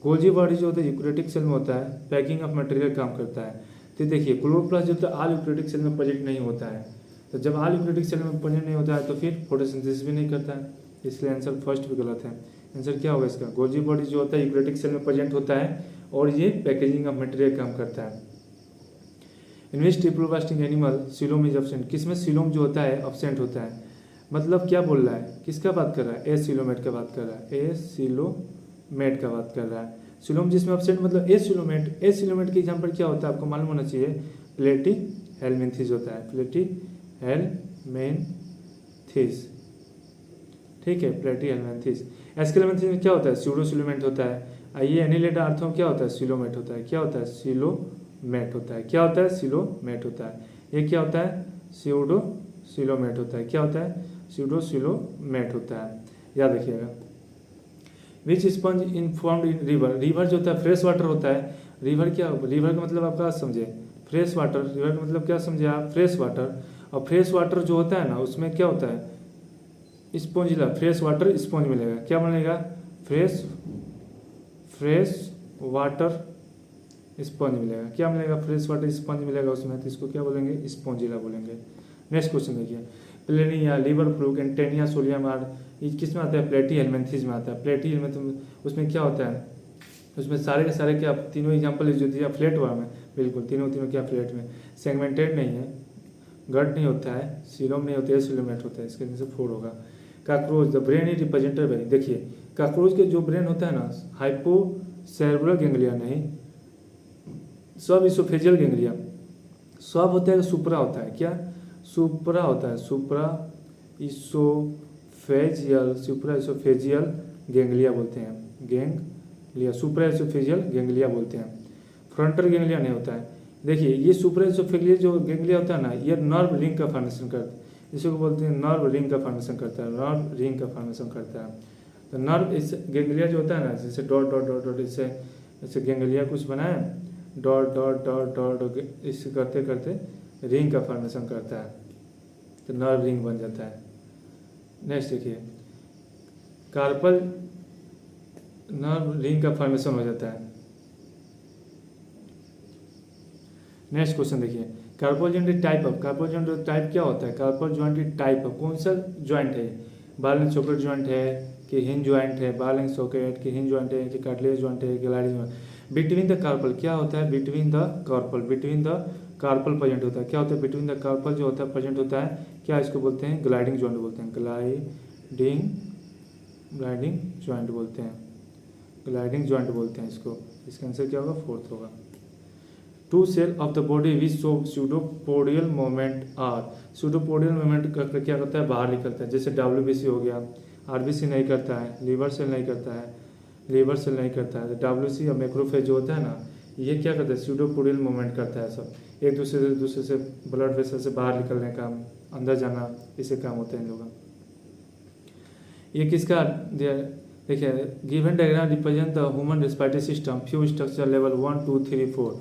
गोल्जी बॉडी जो होता है यूकैरियोटिक सेल में होता है, पैकिंग ऑफ मटेरियल काम करता है। तो देखिए क्लोरोप्लास्ट जो होता है ऑल यूकैरियोटिक सेल में प्रेजेंट नहीं होता है, तो जब ऑल यूकैरियोटिक सेल में प्रेजेंट नहीं होता है तो फिर फोटोसिंथेसिस भी नहीं करता है, इसलिए आंसर फर्स्ट भी गलत है। आंसर क्या होगा इसका, गोल्जी बॉडी जो होता है यूकैरियोटिक सेल में प्रेजेंट होता है और ये पैकेजिंग ऑफ मटेरियल काम करता है। In which diploblastic animal coelom is absent, किसमें सीलोम जो होता है एब्सेंट होता है, मतलब क्या बोल रहा है, किसका बात कर रहा है, ए सीलोमेट का बात कर रहा है, ए सीलोमेट का बात कर रहा है। सीलोम जिसमें एब्सेंट मतलब ए सीलोमेट, ए सीलोमेट के एग्जाम्पल क्या होता है आपको मालूम होना चाहिए, प्लेटी हेलमिन्थिस होता है, प्लेटी हेलमिन्थिस, ठीक है, प्लेटी हेलमिन्थिस। एस्केलेमेंथिस में क्या होता है, स्यूडो सीलोमेट होता है। आइए एनिलेडा आर्थो क्या होता है, सीलोमेट होता है, क्या होता है, सीलोमेट होता है, क्या होता है, सीलोमेट होता है। ये क्या होता है, स्यूडो सीलोमेट होता है, क्या होता है, स्यूडो सीलोमेट होता है, याद रखिएगा। Which sponge in formed in river, river जो होता है फ्रेश वाटर होता है। रिवर क्या, रिवर का मतलब आप क्या समझे, फ्रेश वाटर, रिवर का मतलब क्या समझे आप, फ्रेश वाटर। और फ्रेश वाटर जो होता है ना उसमें क्या होता है, स्पॉन्जिला, फ्रेश वाटर स्पॉन्ज मिलेगा, क्या बनेगा, फ्रेश वाटर स्पंज मिलेगा, क्या मिलेगा, फ्रेश वाटर स्पंज मिलेगा उसमें, तो इसको क्या बोलेंगे, स्पॉन्जिला बोलेंगे। नेक्स्ट क्वेश्चन देखिए, planaria, liver fluke and taenia solium are, ये किस में आता है, प्लेटी हेलमिन्थिस में आता है। प्लेटी हेलमिन्थिस उसमें क्या होता है, उसमें सारे के सारे क्या तीनों एग्जाम्पल जो दिया फ्लैट वाला में, बिल्कुल तीनों क्या फ्लैट में, सेगमेंटेड नहीं है, गट नहीं होता है, सीलोम नहीं होता है, सीलोमेट होता है, इसके आंसर 4 होगा। Cockroach, the brain is represented by, देखिए काकरोच के जो ब्रेन होता है ना, हाइपोसेरेब्रल गैंग्लिया नहीं, सब इसोफेजियल गैंग्लिया, सब होता है सुपरा होता है, क्या सुपरा होता है, सुपरा इसोफेजियल गैंग्लिया बोलते हैं, गैंग्लिया, सुपरा इसोफेजियल गैंग्लिया बोलते हैं, फ्रंटल गैंग्लिया नहीं होता है। देखिए ये सुपरा इसोफेजियल जो गैंग्लिया होता है ना, ये नर्व रिंग का फॉर्मेशन करता है, इसको बोलते हैं नर्व रिंग का फॉर्मेशन करता है, नर्व रिंग का फॉर्मेशन करता है। तो नर्व इस गैंग्लिया जो होता है ना, जैसे डॉट डॉट डॉट डॉट, इससे गैंग्लिया कुछ बनाए, डॉट डॉट डॉट डॉट, इससे करते करते रिंग का फॉर्मेशन करता है, तो नर्व रिंग बन जाता है। नेक्स्ट देखिए, कार्पल नर्व रिंग का फॉर्मेशन हो जाता है। नेक्स्ट क्वेश्चन देखिए, carpal joint type of, carpal joint type क्या होता है, कार्पल जॉइंट टाइप ऑफ कौन सा जॉइंट है, बॉल एंड सॉकेट जॉइंट है कि हिंज जॉइंट है, बॉल एंड सॉकेट कि हिंज जॉइंट है कि कार्टिलेज जॉइंट है, gliding joint. Between the carpal क्या होता है, between the carpal, between the carpal present होता है, क्या होता है, बिटवीन द कार्पल जो होता है प्रेजेंट होता है, क्या इसको बोलते हैं, ग्लाइडिंग जॉइंट बोलते हैं, ग्लाइडिंग जॉइंट बोलते हैं, ग्लाइडिंग जॉइंट बोलते हैं इसको। इसका आंसर क्या होगा, 4th होगा। Two cell of the body which show pseudopodial movement are, pseudopodial movement क्या करता है, बाहर निकलता है, जैसे WBC हो गया, RBC नहीं करता है, लिवर सेल नहीं करता है, लिवर सेल नहीं करता है, तो WC और मैक्रोफेज जो होता है ना, ये क्या करता है, स्यूडोपोडियल मूवमेंट करता है, सब एक दूसरे से ब्लड वेसल से बाहर निकलने का, अंदर जाना, इसे काम होता है इन लोगों का। ये किसका देखिए, given diagram represent the human respiratory system, few structure level 1 2 3 4,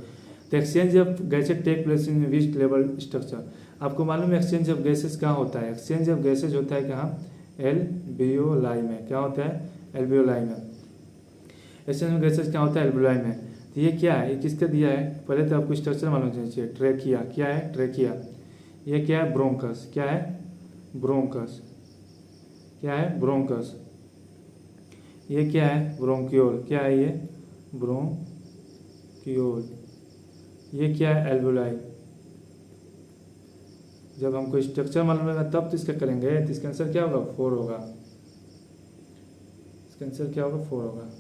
the exchange of gases take place in which level structure. आपको मालूम है एक्सचेंज ऑफ गैसेज कहाँ होता है, एक्सचेंज ऑफ गैसेज होता है कहाँ, एल्वियोलाई में, क्या होता है, एल्वियोलाई में। एक्सचेंज ऑफ गैसेज क्या होता है, एल्वियोलाई में। तो ये क्या है, ये किसका दिया है, पहले तो आपको स्ट्रक्चर मालूम होना चाहिए, ट्रेकिया, क्या है, ट्रेकिया, ये क्या है, ब्रोंकस, क्या है, ब्रोंकस, क्या है, ब्रोंकस, ये क्या है, ब्रोंक्यूल, क्या है ये, ब्रोंक्यूल, ये क्या है, एल्वियोलाई। जब हमको स्ट्रक्चर मालूम होगा तब तो इसका करेंगे, तो इसका आंसर क्या होगा, 4 होगा, इसका आंसर क्या होगा, 4 होगा।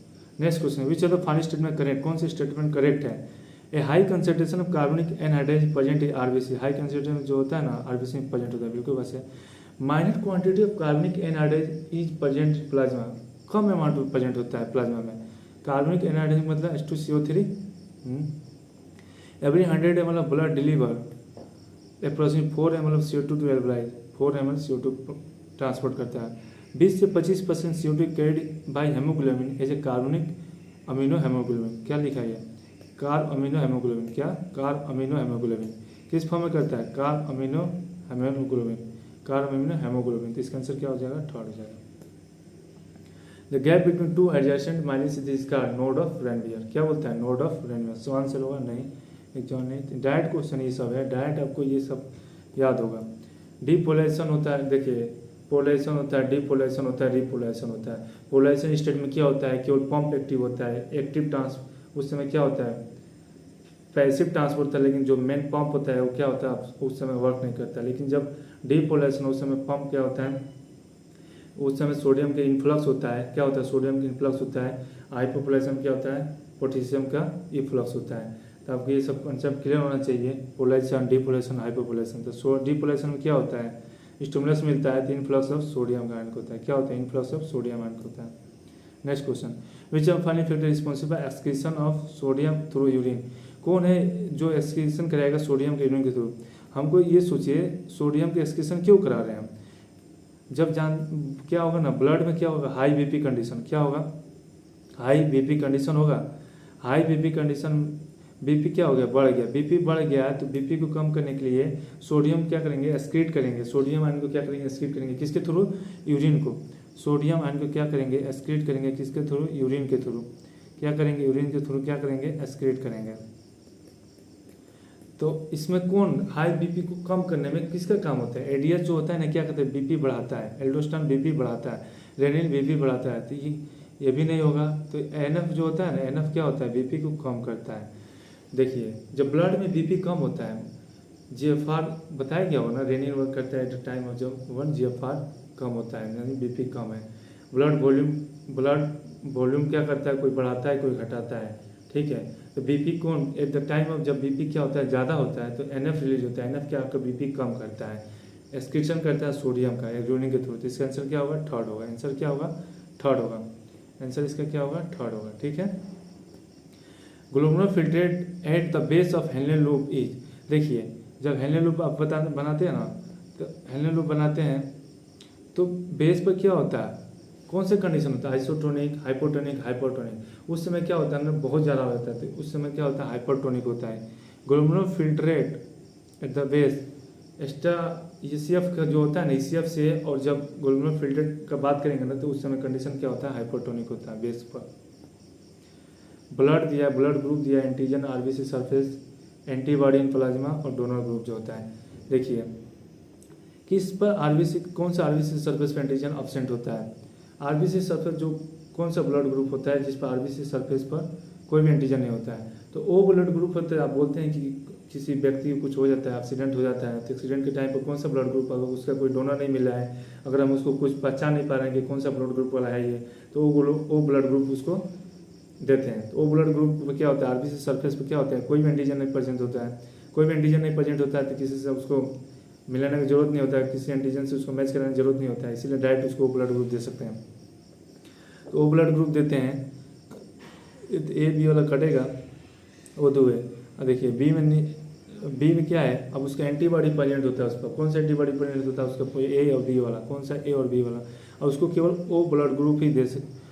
Next question, which of the following statement correct, कौन सी स्टेटमेंट करेक्ट है। ए high concentration of carbonic anhydride present in RBC, high concentration जो होता है ना RBC में प्रेजेंट होता है, बिल्कुल वैसे। Minor quantity of carbonic anhydride is present plasma, कम अमाउंट में प्रेजेंट होता है प्लाज्मा में। कार्बनिक एनहाइड्राइड मतलब H2CO3, every 100 ml of blood deliver approximately 4 ml of CO2 to alveoli, 4 ml CO2 transport करता है। 20 से 25% CO2 carried by haemoglobin as a carbonic amino haemoglobin, क्या लिखा है, कार्ब अमीनो हेमोग्लोबिन, क्या, कार्ब अमीनो हेमोग्लोबिन, किस form में करता है, carb amino haemoglobin, carb amino haemoglobin. तो इसका आंसर क्या हो जाएगा, 3rd हो जाएगा। The gap between two adjacent miles is इसका नोड ऑफ रेनवियर, क्या बोलता है, node of Ranvier. So answer होगा नहीं, एग्जाम नहीं, डायरेक्ट क्वेश्चन ये सब है, डायरेक्ट आपको ये सब याद होगा। डीपोलराइजेशन होता है, देखिए पोलराइजेशन होता है, डीपोलराइजेशन होता है, रिपोलराइजेशन होता है। पोलराइजेशन स्टेट में क्या होता है, केवल पंप एक्टिव होता है, एक्टिव ट्रांस उस समय क्या होता है, पैसिव ट्रांसपोर्ट होता है, लेकिन जो मेन पंप होता है वो क्या होता है, उस समय वर्क नहीं करता। लेकिन जब डीपोलराइजेशन उस समय पंप क्या होता है, उस समय सोडियम का इन्फ्लक्स होता है, क्या होता है, सोडियम का इन्फ्लक्स होता है। हाइपोपोलराइजेशन क्या होता है, पोटेशियम का इन्फ्लक्स होता है। तो आपको ये सब कंसेप्ट क्लियर होना चाहिए, पोलराइजेशन, डीपोलराइजेशन, हाइपोपोलराइजेशन। तो डीपोलराइजेशन में क्या होता है, स्टिमुलस मिलता है तो इन्फ्लक्स ऑफ सोडियम का आयन होता है, क्या होता है, इन्फ्लक्स ऑफ सोडियम आयन होता है। Next question, which of following factor responsible excretion of sodium through urine, कौन है जो एक्सक्रीशन कराएगा सोडियम के यूरिन के थ्रू। हमको ये सोचिए सोडियम के एक्सक्रीशन क्यों करा रहे हैं, जब क्या होगा ना, ब्लड में क्या होगा, हाई बीपी कंडीशन, क्या होगा, हाई बीपी कंडीशन होगा। हाई बीपी कंडीशन, बीपी क्या हो गया, बढ़ गया, बीपी बढ़ गया तो बीपी को कम करने के लिए सोडियम क्या करेंगे, एक्सक्रीट करेंगे, सोडियम आयन को क्या करेंगे, एक्सक्रीट करेंगे, किसके थ्रू, यूरिन को। सोडियम आयन को क्या करेंगे, एक्सक्रीट करेंगे, किसके थ्रू, यूरिन के थ्रू। क्या करेंगे, यूरिन के थ्रू क्या करेंगे, एक्सक्रीट करेंगे। तो इसमें कौन हाई बीपी को कम करने में किसका काम होता है, एडीएच जो होता है ना, क्या कहते हैं, बीपी बढ़ाता है, एल्डोस्टेरोन बीपी बढ़ाता है, रेनिल बीपी बढ़ाता है। तो ये भी नहीं होगा, तो एनएफ जो होता है ना, एनएफ क्या होता है, बीपी को कम करता है। देखिए जब ब्लड में बीपी कम होता है, जीएफआर बताया गया हो ना, रेनिल वर्क करता है एट द टाइम ऑफ जब 1 जीएफआर कम होता है, यानी बीपी कम है। ब्लड वॉल्यूम क्या करता है, कोई बढ़ाता है कोई घटाता है, ठीक है। तो बीपी कौन, एट द टाइम ऑफ जब बीपी क्या होता है, ज़्यादा होता है तो एनएफ रिलीज होता है, एनएफ क्या आपका बीपी कम करता है, एक्सक्रीशन करता है सोडियम का यूरिन के थ्रू। तो इसका आंसर क्या होगा, थर्ड होगा, आंसर क्या होगा, थर्ड होगा, आंसर इसका क्या होगा, थर्ड होगा, ठीक है। Glomerular filtrate at the base of Henle loop is, देखिए जब हेनले लूप आप बनाते हैं ना, तो हेनले लूप बनाते हैं तो बेस पर क्या होता है, कौन से कंडीशन होता है, आइसोटोनिक, हाइपोटोनिक, हाइपरटोनिक। उस समय क्या होता है अंदर बहुत ज़्यादा हो जाता है तो उस समय क्या होता है, हाइपरटोनिक होता है। Glomerular filtrate at the base extra ECF का जो होता है ना, ईसीएफ से, और जब ग्लोमेरुलर फिल्ट्रेट का बात करेंगे ना तो उस समय कंडीशन क्या होता है, हाइपरटोनिक होता है बेस पर। ब्लड दिया, ब्लड ग्रुप दिया, antigen, RBC surface, antibody in plasma और डोनर ग्रुप जो होता है। देखिए किस पर आरबीसी, कौन सा आरबीसी सरफेस पर एंटीजन अब्सेंट होता है, आरबीसी सरफेस जो कौन सा ब्लड ग्रुप होता है जिस पर आरबीसी सरफेस पर कोई भी एंटीजन नहीं होता है, तो ओ ब्लड ग्रुप होता है। आप बोलते हैं कि किसी व्यक्ति को कुछ हो जाता है, एक्सीडेंट हो जाता है, तो एक्सीडेंट के टाइम पर कौन सा ब्लड ग्रुप, अगर उसका कोई डोनर नहीं मिला है, अगर हम उसको कुछ पहचान नहीं पा रहे हैं कि कौन सा ब्लड ग्रुप वाला है ये, तो ओ ब्लड ग्रुप उसको देते हैं। तो ओ ब्लड ग्रुप में क्या होता है, आरबीसी सरफेस पर क्या होता है, कोई भी एंटीजन नहीं प्रेजेंट होता है, कोई भी एंटीजन नहीं प्रेजेंट होता है तो किसी से उसको मिलाने की जरूरत नहीं होता है, किसी एंटीजन से उसको मैच कराने की जरूरत नहीं होता है, इसीलिए डायरेक्ट उसको ओ ब्लड ग्रुप दे सकते हैं। तो ओ ब्लड ग्रुप देते हैं, ए बी वाला कटेगा, वो दो है। अब देखिए बी में क्या है, अब उसका एंटीबॉडी प्रेजेंट होता है, उस पर कौन सा एंटीबॉडी प्रेजेंट होता है, उसका ए और बी वाला, कौन सा ए और बी वाला, और उसको केवल ओ ब्लड ग्रुप ही दे सकते,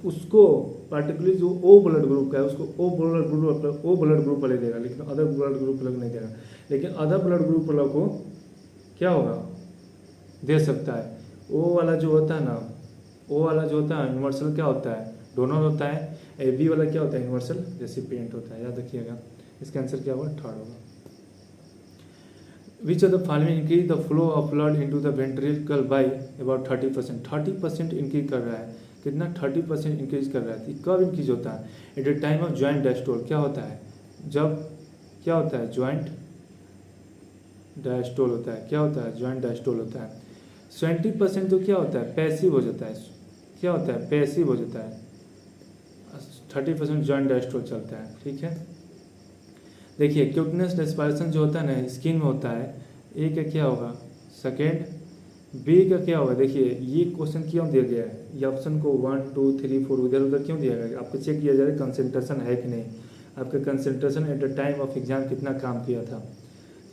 उसको पार्टिकुलरली जो ओ ब्लड ग्रुप का है उसको ओ ब्लड ग्रुप वाले देगा, लेकिन अदर ब्लड ग्रुप अलग नहीं देगा। लेकिन अदर ब्लड ग्रुप वाला को क्या होगा, दे सकता है। ओ वाला जो होता है ना, ओ वाला जो होता है यूनिवर्सल क्या होता है, डोनर होता है। ए बी वाला क्या होता है, यूनिवर्सल रेसिपिएंट होता है, याद रखिएगा। इसका आंसर क्या होगा, थर्ड होगा। Which of the following increase the flow of blood into the ventricle by about 30%, 30% increase कर रहा है, कितना 30% इंक्रीज कर रहा है। कब इंक्रीज होता है, at the time of joint diastole, क्या होता है जब क्या होता है, ज्वाइंट डायस्टोल होता है, क्या होता है, ज्वाइंट डायस्टोल होता है। 20% तो क्या होता है, पैसिव हो जाता है, क्या होता है, पैसिव हो जाता है। 30% ज्वाइंट डायस्टोल चलता है, ठीक है। देखिए क्यूटनेस रेस्पिरेशन जो होता है ना, स्किन में होता है। ए का क्या होगा, सेकेंड। बी का क्या होगा, देखिए ये क्वेश्चन क्यों दिया गया है, ये ऑप्शन को 1 2 3 4 इधर उधर क्यों दिया गया, आपको चेक किया जाए कंसंट्रेशन है कि नहीं, आपका concentration at the time of exam कितना काम किया था,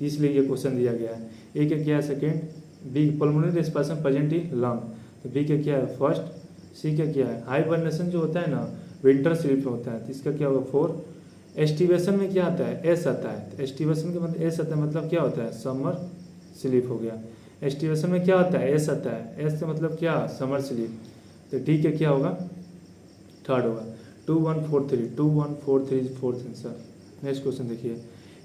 इसलिए ये क्वेश्चन दिया गया है। ए का क्या है, second. B pulmonary respiration present in lung, तो बी का क्या है, फर्स्ट। सी का क्या है, हाइबरनेशन जो होता है ना, विंटर स्लीप में होता है, तो इसका क्या होगा, 4। एस्टिवेशन में क्या आता है, एस आता है, तो एस्टिवेशन का मतलब एस आता है, मतलब क्या होता है, समर स्लीप हो गया। एस्टिवेशन में क्या आता है, एस आता है, एस का मतलब क्या, समर स्लीप। तो डी के क्या होगा, थर्ड होगा। 2143 is fourth answer. Next question देखिए,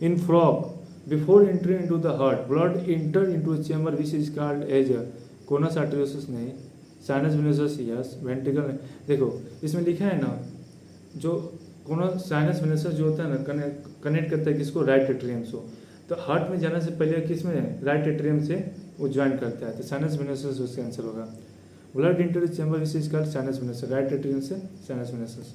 in frog before entry into the heart blood enter into chamber which is called as conus arteriosus नहीं, साइनस वेनोसस यस, वेंट्रिकल। देखो इसमें लिखा है ना, जो कोनस साइनस वेनोसस जो होता है ना कनेक्ट करता है किसको, राइट एट्रियम से। तो हार्ट में जाने से पहले किस में, राइट एट्रियम से वो ज्वाइन करता है, तो साइनस वेनोसस उसका आंसर होगा। Blood enter chamber which is called sinus venosus, right atrium से sinus venosus.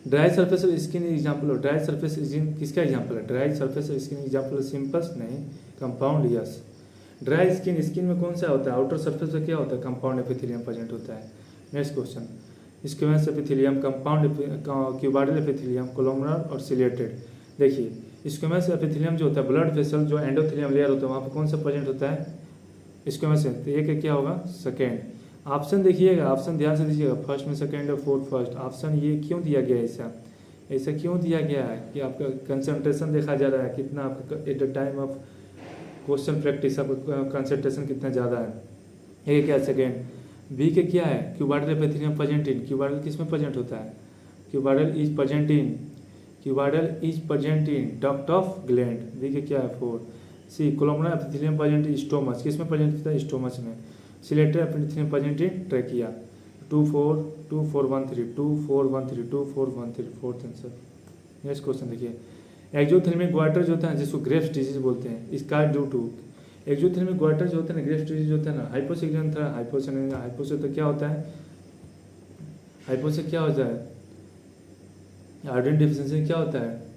Dry surface of skin example of, dry surface skin किसका एग्जांपल है, dry surface of skin example simples नहीं, compound yes. Dry skin, skin में कौन सा होता है, outer surface पे क्या होता है, कंपाउंड एपिथेलियम प्रेजेंट होता है। Next question, squamous epithelium, compound cuboidal epithelium, columnar और सिलेटेड। देखिए स्क्वेमस एपिथेलियम जो होता है ब्लड वेसल जो एंडोथेलियम लेयर होता है वहाँ पे कौन सा प्रेजेंट होता है, स्क्वेमस। तो ये क्या होगा, सेकेंड। ऑप्शन देखिएगा, ऑप्शन ध्यान से दीजिएगा, फर्स्ट में सेकेंड और फोर्थ फर्स्ट। ऑप्शन ये क्यों दिया गया है, ऐसा क्यों दिया गया है कि आपका कंसंट्रेशन देखा जा रहा है कितना, आपका at the time of question practice आपका कंसंट्रेशन कितना ज़्यादा है। ये क्या सेकेंड। बी के क्या है, cuboidal epithelium present in, cuboidal किस में प्रेजेंट होता है, cuboidal is present in duct of gland. B के क्या है, 4। C columnar epithelium present in stomach, किस में प्रेजेंट होता है, स्टोमच में। Ciliated epithelium present in trachea. 2413 fourth answer. Next question देखिए, एक्सोथेर्मिक ग्वाइटर जो होता है जिसको ग्रेव्स डिजीज बोलते हैं, इसका ड्यू टू। एक्सोथेर्मिक ग्वाइटर जो होता है ना, ग्रेव्स डिजीज होता है ना, हाइपोक्सिया था, हाइपोक्सिया तो क्या होता है, हाइपोक्सिया क्या होता है, आयोडीन डिफिशिएंसी क्या होता है,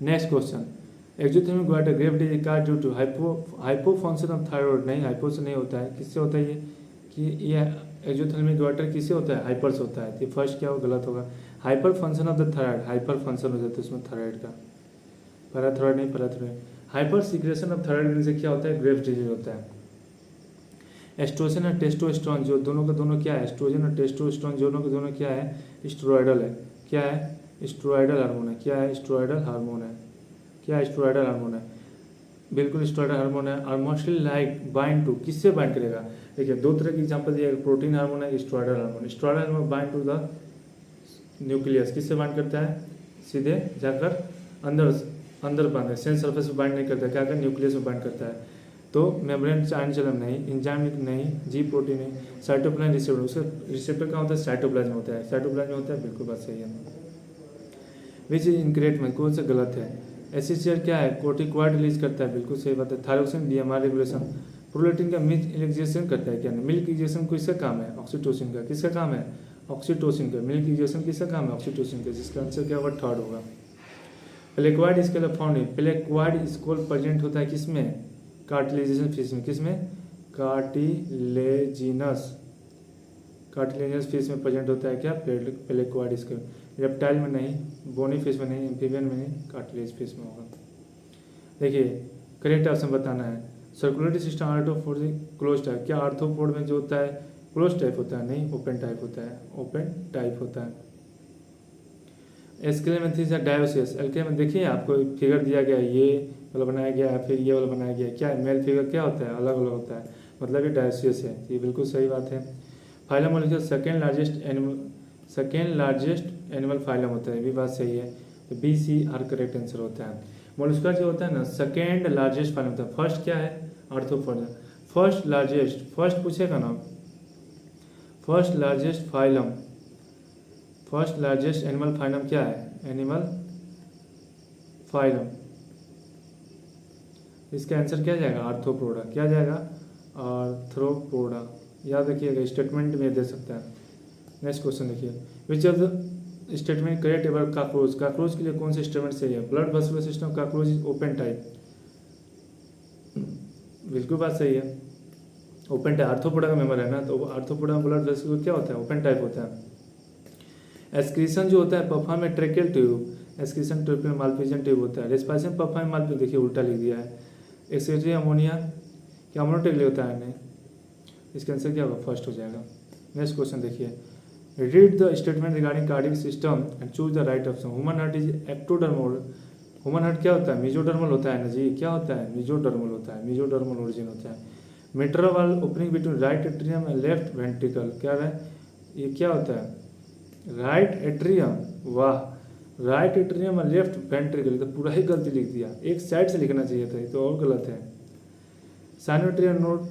next question, exophthalmic goitre Graves disease का due to hypofunction of thyroid नहीं, हाइपो से नहीं होता है, किससे होता है ये, कि ये एक्सोथेर्मिक ग्वाइटर किससे होता है, हाइपर से होता है। तो फर्स्ट क्या हो, गलत होगा। Hyper function of the thyroid, hyper function हो जाता है उसमें थायराइड का, पैराथायराइड नहीं, parathyroid. Hyper secretion of thyroid से क्या होता है, ग्रेव डिजीज होता है। एस्ट्रोजन और टेस्टोस्टेरोन जो दोनों का दोनों क्या है, एस्ट्रोजन और टेस्टोस्टेरोन दोनों के दोनों क्या है, स्टेरॉयडल है। क्या है, स्टेरॉयडल हार्मोन है। क्या है, स्टेरॉयडल हार्मोन है। क्या स्टेरॉयडल हार्मोन है, बिल्कुल स्टेरॉयडल हार्मोन है। और मोस्टली लाइक बाइंड टू, किससे बाइंड करेगा, देखिए दो तरह की एग्जांपल दिया है, प्रोटीन हार्मोन है, steroidal hormone. Steroidal hormone bind to the nucleus, किससे बाइंड करता है, सीधे जाकर अंदर बांध है, सेल सरफेस में बाइंड नहीं करता है, क्या कर न्यूक्लियस में बाइंड करता है। तो मेम्ब्रेन चाइनचलम नहीं, इंजाइम नहीं, जी प्रोटीन नहीं, साइटोप्लाज्म रिसेप्टर, उसका रिसेप्टर कहाँ होता है, साइटोप्लाज्म होता है, साइटोप्लाज्म होता है, बिल्कुल बात सही है। विच इज इनकरेक्ट में कौन सा गलत है, एसिड क्या है, कोर्टिकॉइड रिलीज करता है, बिल्कुल सही बात है। थायरोक्सिन डीएमआर रेगुलेशन, प्रोलैक्टिन का मिल्क इजेक्शन करता है, क्या नहीं, मिल्क इजेक्शन किसका काम है, ऑक्सीटोसिन का, किसका काम है, ऑक्सीटोसिन का। मिल्क इजेक्शन किसका काम है, ऑक्सीटोसिन का, जिसका आंसर क्या होगा, थर्ड होगा। Placoid scale found, placoid scale present होता है किसमें, कार्टिलेजिनस फिश में, किसमें, कार्टिलेजिनस फिश में प्रेजेंट होता है क्या, प्लेक्वाइड स्केल। रेप्टाइल में नहीं, बोनी फिश में नहीं, एम्फीबियन में नहीं, कार्टिलेज फिश में होगा। देखिए करेक्ट ऑप्शन बताना है। Circulatory system arthropod close type, क्या आर्थ्रोपोड में जो होता है क्लोज टाइप होता है, नहीं ओपन टाइप होता है, ओपन टाइप होता है। एस्केलेमेंथिस या डायोसियस, एल्के में देखिए आपको फिगर दिया गया है, ये वाला बनाया गया है, फिर ये वाला बनाया गया है, क्या है, मेल फिगर क्या होता है, अलग अलग होता है, मतलब ये डायोसियस है, ये बिल्कुल सही बात है। Phylum molecule second largest animal phylum होता है, भी बात सही है, तो B C are correct answer होता है। मोलस्का जो होता है ना सेकेंड लार्जेस्ट फाइलम होता है, फर्स्ट क्या है, आर्थ्रोपोड। फर्स्ट पूछेगा ना, फर्स्ट लार्जेस्ट एनिमल फाइलम क्या है, एनिमल फाइलम, इसका आंसर क्या जाएगा, आर्थ्रोपोडा। क्या जाएगा, आर्थ्रोपोडा, याद रखिएगा, स्टेटमेंट में दे सकता है। नेक्स्ट क्वेश्चन देखिए, which of the statement correct about cockroach, cockroach के लिए कौन सा स्टेटमेंट सही है, blood vascular system cockroach is open type, बिल्कुल बात सही है, ओपन टाइप, आर्थ्रोपोडा का मेंबर है ना, तो आर्थ्रोपोडा ब्लड वेस्कुलर क्या होता है, ओपन टाइप होता है। एक्सक्रीशन जो होता है पफा में ट्रेकेल ट्यूब, एक्सक्रीशन ट्रेकेल मालफिजन ट्यूब होता है। रेस्पिरेशन पफा में मालफिजन, देखिए उल्टा लिख दिया है। एक्सक्रीटरी अमोनिया क्या अमोनोटेक होता है नहीं, इसका आंसर क्या होगा, फर्स्ट हो जाएगा। नेक्स्ट क्वेश्चन देखिए, read the statement regarding cardiac system and choose the right option. Human heart is ectodermal. Human heart क्या होता है? मेसोडर्मल होता है ना जी। क्या होता है? मेसोडर्मल होता है, मेसोडर्मल ओरिजिन होता है। Mitral valve opening between right atrium and left ventricle, क्या है ये? क्या होता है? Right atrium. वाह, राइट एट्रियम और लेफ्ट वेंट्रिकल, तो पूरा ही गलती लिख दिया, एक साइड से लिखना चाहिए था, ये तो और गलत है। Sinoatrial node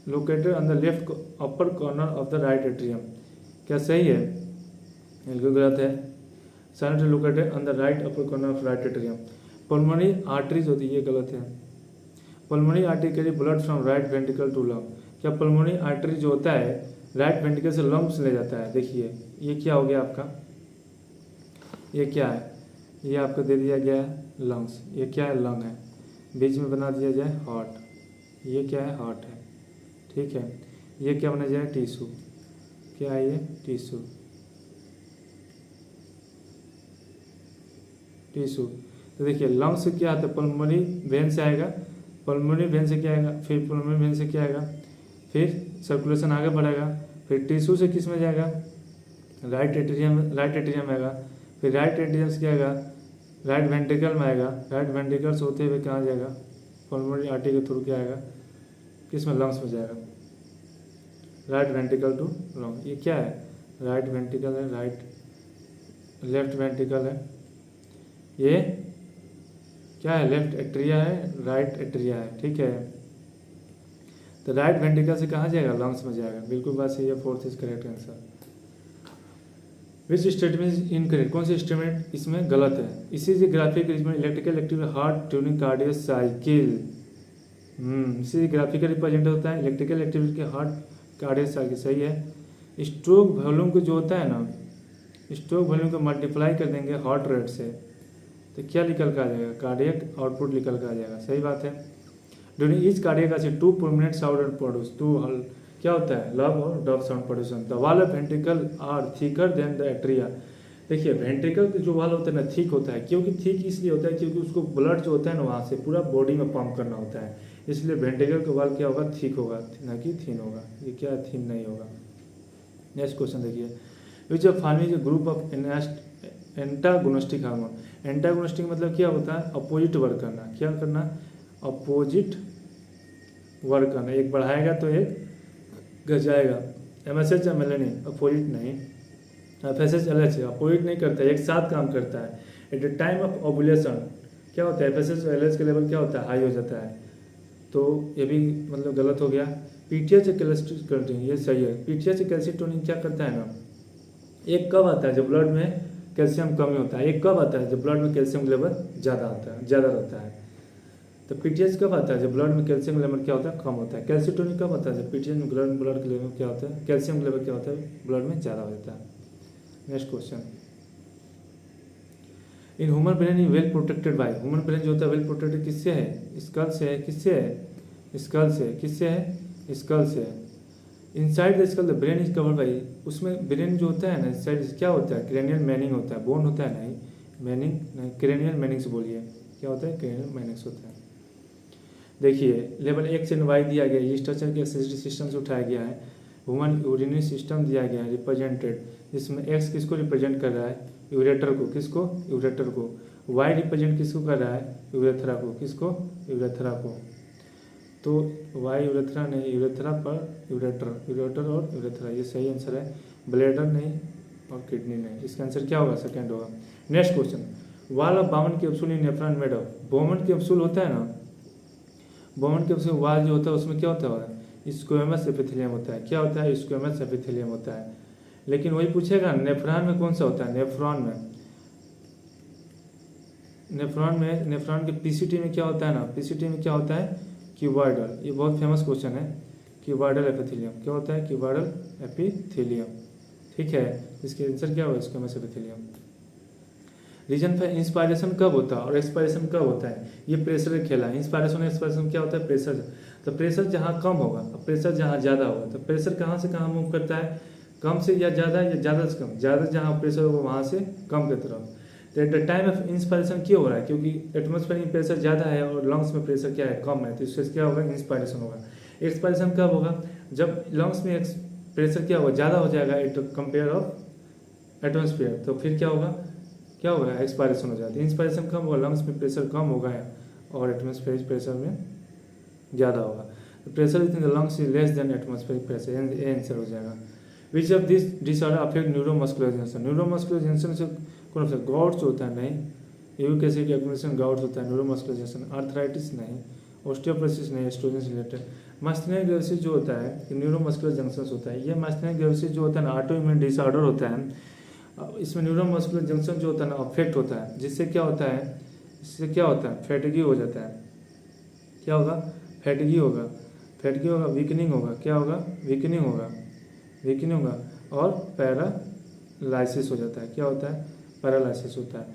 located on the left upper corner of the right atrium, क्या सही है? बिल्कुल गलत है। Sinoatrial located on the right upper corner of right atrium. Pulmonary arteries होती है, ये गलत है। Pulmonary artery carry blood from right ventricle to lung, क्या पल्मोनरी आर्टरी जो होता है राइट वेंट्रिकल से लंग्स ले जाता है? देखिए ये क्या हो गया आपका, ये क्या है? ये आपको दे दिया गया है लंग्स, ये क्या है? लंग है, बीच में बना दिया जाए हार्ट, ये क्या है? हार्ट है, ठीक है। ये क्या बना जाए? टिश्यू, क्या है ये? Tissue, tissue. तो देखिए लंग्स से क्या आता है? पल्मोनरी वेन से आएगा, पल्मोनरी वेन से क्या आएगा? फिर पल्मोनरी वेन से क्या आएगा? फिर सर्कुलेशन आगे बढ़ेगा, फिर टिश्यू से किस में जाएगा? राइट एट्रियम, राइट एट्रियम आएगा, फिर राइट एट्रियम से क्या आएगा? राइट वेंट्रिकल में आएगा, राइट वेंट्रिकल से होते हुए कहाँ जाएगा? पल्मोनरी आर्टरी के थ्रू क्या आएगा? किस में? लंग्स में जाएगा, राइट वेंट्रिकल टू लंग। ये क्या है? राइट वेंट्रिकल है, राइट लेफ्ट वेंट्रिकल है, ये क्या है? लेफ्ट एट्रिया है, राइट एट्रिया है, ठीक है। तो राइट वेंट्रिकल से कहाँ जाएगा? लंग्स में जाएगा, बिल्कुल बात सही है। Fourth is correct answer. Which statement is incorrect, कौन सी स्टेटमेंट इसमें गलत है? इसी से graphic electrical active heart tuning cardiac cycle, इसी ग्राफिकल रिप्रेजेंट होता है इलेक्ट्रिकल एक्टिविटी के हार्ट कार्डियक साइकिल, सही है। स्ट्रोक वॉल्यूम को जो होता है ना, स्ट्रोक वॉल्यूम को मल्टीप्लाई कर देंगे हार्ट रेट से, तो क्या निकल कर आ जाएगा? कार्डियक आउटपुट निकल कर आ जाएगा, सही बात है। ड्यूरिंग ईच कार्डियक से two permanent sound produce, two क्या होता है? लब और dub sound production. The wall of ventricle are thicker than the atria. देखिए वेंट्रिकल का जो वॉल होता है ना, थिक होता है, क्योंकि थिक इसलिए होता है क्योंकि उसको ब्लड जो होता है ना वहाँ से पूरा बॉडी में पंप करना होता है, इसलिए वेंट्रिकल का वॉल क्या होगा? थिक होगा, ना कि थिन होगा। ये क्या? थिन नहीं होगा। नेक्स्ट क्वेश्चन देखिए, which of following group of antagonistic hormone. Antagonistic मतलब क्या होता है? अपोजिट वर्क करना, क्या करना? अपोजिट वर्क करना, एक बढ़ाएगा तो एक घटाएगा। एमएसएच या मेलेनिन अपोजिट नहीं, एफएसएच एलएच अपोजिट नहीं करता है, एक साथ काम करता है। At the time of ovulation क्या होता है? एफएसएच और एलएच के लेवल क्या होता है? हाई हो जाता है, तो ये भी मतलब गलत हो गया। पीटीएच कैल्शियम, ये सही है। पीटीएच कैल्शियम क्या करता है ना, एक कब आता है जब ब्लड में कैल्शियम कमी होता है, एक कब आता है जब ब्लड में कैल्शियम लेवल ज़्यादा आता है, ज़्यादा रहता है। तो पीटीएच कब आता है? जब ब्लड में कैल्शियम लेवल क्या होता है? कम होता है। कैल्शियम कब आता है? जब पीटीएच में ब्लड के लेवल क्या होता है? कैल्शियम लेवल क्या होता है? ब्लड में ज़्यादा हो जाता है। Next question, in human brain is well protected by, human brain जो होता है वेल प्रोटेक्टेड किससे है? स्कल से है, किससे है? स्कल से, किससे है? स्कल से। Inside the skull the brain is covered by, उसमें ब्रेन जो होता है ना इनसाइड क्या होता है? क्रेनियल मैनिंग होता है, बोन होता है नहीं, मैनिंग नहीं, क्रेनियल मैनिंग से बोलिए, क्या होता है? क्रेनियल मैनिंग्स होता है। देखिए लेवल 1 से 9 दिया गया, ये स्ट्रक्चर के एक्सेसरी सिस्टम से उठाया गया है। ह्यूमन यूरिनरी सिस्टम दिया गया है रिप्रेजेंटेड, जिसमें एक्स किसको रिप्रेजेंट कर रहा है? यूरेटर को, किसको? यूरेटर को। वाई रिप्रेजेंट किसको कर रहा है? यूरेथ्रा को, किसको? यूरेथ्रा को। तो वाई यूरेथ्रा नहीं, यूरेथ्रा पर यूरेटर, यूरेटर और यूरेथ्रा, ये सही आंसर है। ब्लेडर नहीं और किडनी नहीं, इसका आंसर क्या होगा? सेकेंड होगा। Next question, wall of Bowman capsule in nephron made of, Bowman capsule होता है ना, बाउमन कैप्सूल वॉल जो होता है उसमें क्या होता है? स्क्वेमस एपिथेलियम होता है, क्या होता है? स्क्वेमस एपिथेलियम होता है। लेकिन वही पूछेगा नेफ्रॉन में कौन सा होता है? नेफ्रॉन में, नेफ्रॉन के पीसीटी में क्या होता है ना, पीसीटी में क्या होता है? क्यूबॉइडल, ये बहुत फेमस क्वेश्चन है। क्यूबॉइडल एपिथेलियम क्या होता है? क्यूबॉइडल एपिथेलियम, ठीक है। इसके आंसर क्या होगा? Squamous epithelium. Reason for inspiration कब होता है और एक्सपायरेशन कब होता है? ये प्रेशर का खेला है। इंस्पायरेशन एक्सपायरेशन क्या होता है? प्रेशर। तो प्रेशर जहाँ कम होगा और प्रेशर जहाँ ज़्यादा होगा, तो प्रेशर कहाँ से कहाँ मूव करता है? कम से या ज़्यादा, या ज़्यादा से कम, ज़्यादा जहाँ प्रेशर होगा वहाँ से कम की तरफ। तो at the time of inspiration क्यों हो रहा है? क्योंकि एटमॉस्फेयर में प्रेशर ज़्यादा है और लंग्स में प्रेशर क्या है? कम है, तो इससे क्या होगा? इंस्पायरेशन होगा। एक्सपायरेशन कब होगा? जब लंग्स में प्रेशर क्या होगा? ज़्यादा हो जाएगा एट कंपेयर ऑफ एटमॉस्फेयर, तो फिर क्या होगा एक्सपायरेशन हो जाती है। इंस्पायरेशन कम होगा, लंग्स में प्रेशर कम होगा और एटमॉस्फेरिक प्रेशर में ज़्यादा होगा। Pressure in the lungs is less than atmospheric pressure, ये आंसर हो जाएगा। Which of this disorder affect neuromuscular junction, neuromuscular junction से कौन सा गॉड्स होता है, नहीं, यूरिक एसिड एक्युमुलेशन गॉड्स होता है न्यूरोमस्कुलर जंक्शन। आर्थराइटिस नहीं, ऑस्टियोपोरोसिस नहीं, एस्ट्रोजन से रिलेटेड। माइस्थेनिया ग्रेविस जो होता है न्यूरोमस्कुलर जंक्शन होता है। ये माइस्थेनिया ग्रेविस जो होता है ना ऑटो इम्यून डिसऑर्डर होता है। इसमें न्यूरोमस्कुलर जंक्शन जो होता है ना अफेक्ट होता है, जिससे क्या होता है फैटिगी हो जाता है। क्या होगा, फैटिगी होगा, वीकनिंग होगा, क्या होगा, वीकनिंग होगा और पैरालाइसिस हो जाता है। क्या होता है, पैरालाइसिस होता है।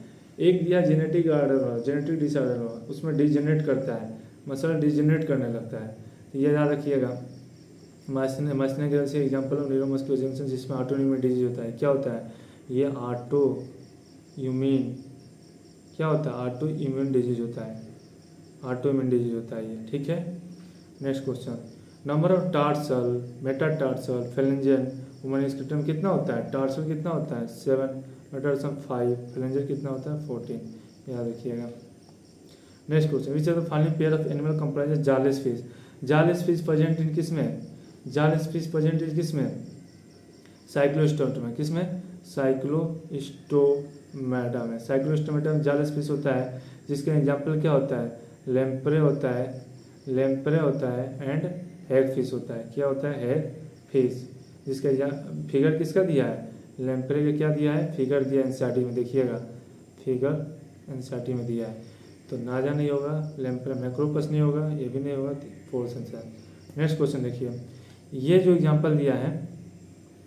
एक दिया जेनेटिक डिसऑर्डर हुआ, उसमें डिजेनरेट करता है, मसल डिजेनरेट करने लगता है। तो ये याद रखिएगा। माइस्थेनिया ग्रेविस से एग्जांपल ऑफ न्यूरोमस्कुलर जंक्शन जिसमें ऑटोइम्यून डिजीज होता है। क्या होता है, ये ऑटो इम्यून डिजीज होता है ये, ठीक है। Next question, number of tarsal, metatarsal, phalanges human कितना होता है। टार्सल कितना होता है 7, मेटाटार्सल 5, फेलेंजियन कितना होता है 14, याद रखिएगा। Next question, which are the following pair of animal comprises jawless fish. Jawless fish present in किसमें, साइक्लोस्टोमेटा में, किसमें, साइक्लोस्टोमेटा में। साइक्लोस्टोमेटा में जारलेस फिश होता है, जिसका एग्जाम्पल क्या होता है, लेम्प्रे होता है एंड हैग फिश होता है। क्या होता है, हैग फिश, जिसका फिगर किसका दिया है, लेम्प्रे का क्या दिया है, फिगर दिया एनसीईआरटी में, देखिएगा फिगर एनसीईआरटी में दिया है। तो नाजा नहीं होगा, लेम्प्रे मैक्रोपस नहीं होगा, ये भी नहीं होगा, फोर्स आंसर। नेक्स्ट क्वेश्चन देखिए, ये जो एग्जांपल दिया है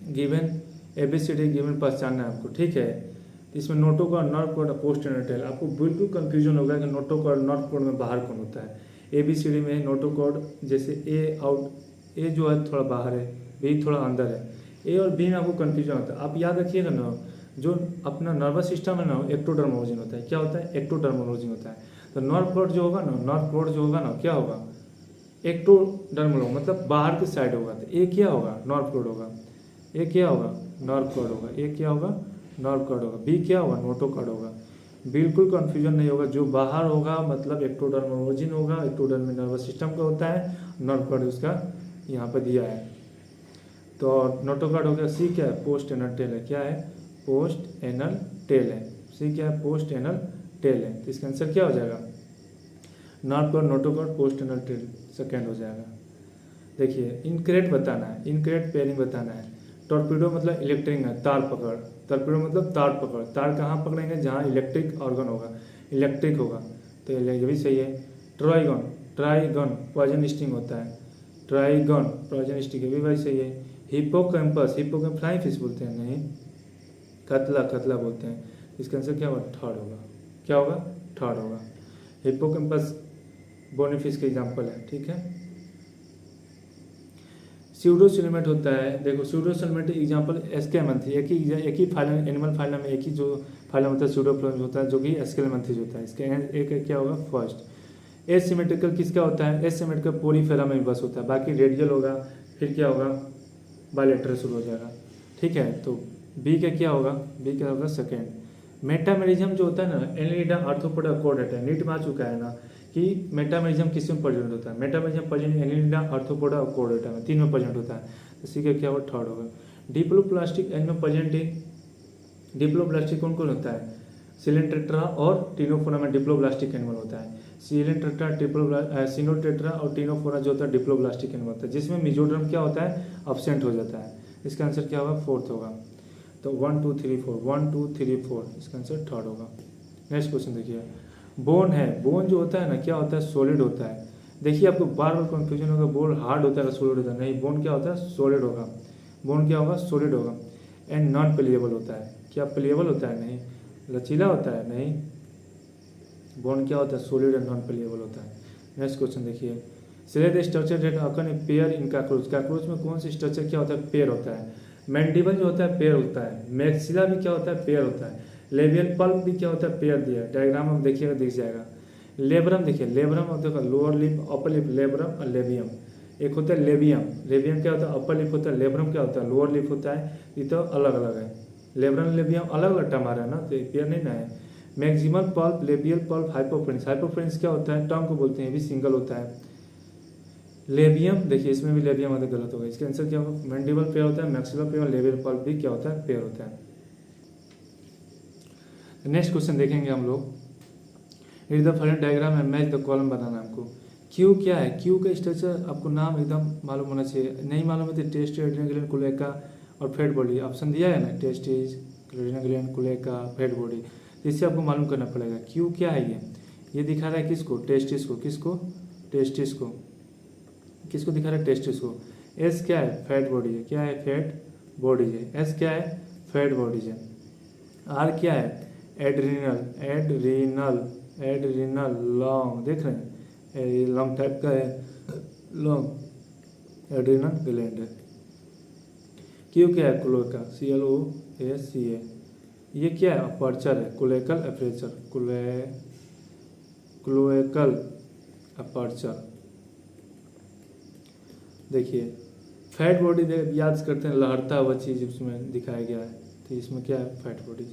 गिवन एबीसीडी गिवन पहचानना है आपको, ठीक है। इसमें notochord, nerve cord, posterior tail, आपको बिल्कुल कंफ्यूजन होगा कि नोटोकॉर्ड नर्व कॉर्ड में बाहर कौन होता है। एबीसीडी में नोटोकॉर्ड जैसे ए जो है थोड़ा बाहर है, बी थोड़ा अंदर है, ए और बी में आपको कंफ्यूजन होता है। आप याद रखिएगा ना, जो अपना नर्वस सिस्टम है ना एक्टोडर्मोलॉजी होता है। क्या होता है, एक्टोडर्मोलॉजी होता है। तो नर्व कॉर्ड जो होगा ना, क्या होगा, एक्टोडर्मोलॉजी मतलब बाहर की साइड होगा। तो ए क्या होगा, नर्व कॉर्ड होगा, ए क्या होगा, नर्व कॉर्ड होगा, ए क्या होगा, नर्व कॉर्ड होगा, बी क्या होगा, नोटोकॉर्ड होगा। बिल्कुल कंफ्यूजन नहीं होगा, जो बाहर होगा मतलब एक्टोडर्मोलॉजी होगा, एक्टोडर्म नर्वस सिस्टम का होता है, नर्व कॉर्ड उसका यहाँ पर दिया है। तो नोटोकॉर्ड हो गया। सी क्या है, पोस्ट एनल टेल है, क्या है, पोस्ट एनल टेल है। सी क्या है, पोस्ट एनल टेल है। तो इसका आंसर क्या हो जाएगा, nerve cord, notochord, post anal tail, second हो जाएगा। देखिए इनकरेक्ट बताना है, इनकरेक्ट पेयरिंग बताना है। टॉर्पीडो मतलब इलेक्ट्रिक है, तार पकड़, टॉर्पीडो मतलब तार पकड़, तार कहाँ पकड़ेंगे, जहाँ इलेक्ट्रिक ऑर्गन होगा, इलेक्ट्रिक होगा, तो ये भी सही है। ट्राइगन पॉइजन स्टिंग होता है, ट्राइगन पॉइजन स्टिंग भी भाई सही है। हिप्पोकैम्पस फ्लाइंग फिश बोलते हैं, नहीं, कतला बोलते हैं। इसका आंसर क्या होगा, थर्ड होगा, क्या होगा, थर्ड होगा। हिप्पोकैम्पस बोनीफिश के एग्जाम्पल है, ठीक है। स्यूडोसिनेमेट होता है, देखो स्यूडोसिनेमेट एग्जांपल एस्केलेमंथी, एक ही फाइलम, एनिमल फाइलम में एक ही जो फाइलम होता है स्यूडोप्लाज्म होता है, जो कि एस्केलेमंथी होता है। इसके एक क्या होगा, फर्स्ट। एसिमेट्रिकल किसका होता है, एसिमेट्रिकल पोलीफेरा में बस होता है, बाकी रेडियल होगा, फिर क्या होगा, बायलैटरल शुरू हो जाएगा, ठीक है। तो बी का क्या होगा, सेकेंड। मेटामेरिज्म जो होता है ना, एनिलिडा आर्थ्रोपोडा कोऑर्डेट है, नीट में आ चुका है ना कि मेटामेरिज्म किस में प्रेजेंट होता है। मेटामेरिज्म प्रेजेंट एनिलिडा आर्थ्रोपोडा और कोऑर्डेटा में, 3 में प्रेजेंट होता है। तो सी का क्या होगा, थर्ड होगा। Diploblastic animal present in, diploblastic कौन कौन होता है, सिलेंट्रेट्रा और टिनोफोरा में डिप्लोप्लास्टिक एनिमल होता है। सिलेंट्रेट्रा, सिनोट्रेट्रा और टिनोफोरा जो होता है डिप्लोप्लास्टिक एनिमल होता है, जिसमें मिजोड्रम क्या होता है, अब्सेंट हो जाता है। इसका आंसर क्या होगा, फोर्थ होगा। तो 1 2 3 4, 1 2 3 4, इसका आंसर थर्ड होगा। नेक्स्ट क्वेश्चन देखिए, बोन है, बोन जो होता है ना क्या होता है, सॉलिड होता है। देखिए आपको बार बार कंफ्यूजन होगा, बोन हार्ड होता है सॉलिड होता है, नहीं, बोन क्या होता है, सॉलिड होगा। बोन क्या होगा, सॉलिड होगा। एंड नॉन प्लेएबल होता है, क्या प्लेएबल होता है, नहीं, लचीला होता है, नहीं, बोन क्या होता है, सॉलिड एंड नॉन प्लेएबल होता है। नेक्स्ट क्वेश्चन देखिए, select structure that occur in pair in cockroach, cockroach में कौन सी स्ट्रक्चर क्या होता है, पेयर होता है। मैंडिबल जो होता है पेयर होता है, मैक्सिला भी क्या होता है, पेयर होता है। लेबियल पल्प भी क्या होता है, पेयर दिया है, डायग्राम में देखिएगा दिख जाएगा। लेब्रम देखिए, लेब्रम और देखो lower lip upper lip, labrum और लेबियम। एक होता है लेबियम, लेबियम क्या होता है, अपर लिप होता है, लेब्रम क्या होता है, लोअर लिप होता है। ये तो अलग अलग है, लेब्रन लेबियम अलग अलग टर्म आ रहा है ना, तो एक पेयर नहीं ना है। Maxillary palp, labial palp, hypopharynx. Hypopharynx क्या होता है, टर्म को बोलते हैं, ये भी सिंगल होता है। लेबियम, देखिए इसमें भी लेबियम आते गलत होगा, इसका आंसर क्या होगा, मैंडिबल पेयर होता है, मैक्सिलर पेयर, लेबियल पल्प भी क्या होता है, पेयर होता है। नेक्स्ट क्वेश्चन देखेंगे हम लोग, read the following diagram and match the column बनाना है हमको। क्यू क्या है, क्यू का स्ट्रक्चर आपको नाम एकदम मालूम होना चाहिए, नहीं मालूम है तो टेस्टिस, एड्रिनल ग्लैंड, कुलेका और फेट बॉडी ऑप्शन दिया है ना, testis, adrenal gland, cloaca, fat body, इससे आपको मालूम करना पड़ेगा क्यू क्या है। ये दिखा रहा है किसको, टेस्टिस को, किसको, टेस्टिस को, किसको दिखा रहा है, टेस्टिस को। एस क्या है, फैट बॉडी है, क्या है, फैट बॉडी है। एस क्या है, फैट बॉडी है। आर क्या है, एड्रिनल, एड्रिनल, एड्रिनल लॉन्ग, देख रहे हैं लॉन्ग टाइप का है, लॉन्ग एड्रिनल ग्लैंड है। क्यू क्या है, क्लोएका, CLOACA। ये क्या है, अपर्चर है, कोलेकल अपर्चर, क्लोएकल अपर्चर। देखिए फैट बॉडी याद करते हैं, लहरता हुआ चीज़ उसमें दिखाया गया है, तो इसमें क्या है, फैट बॉडी।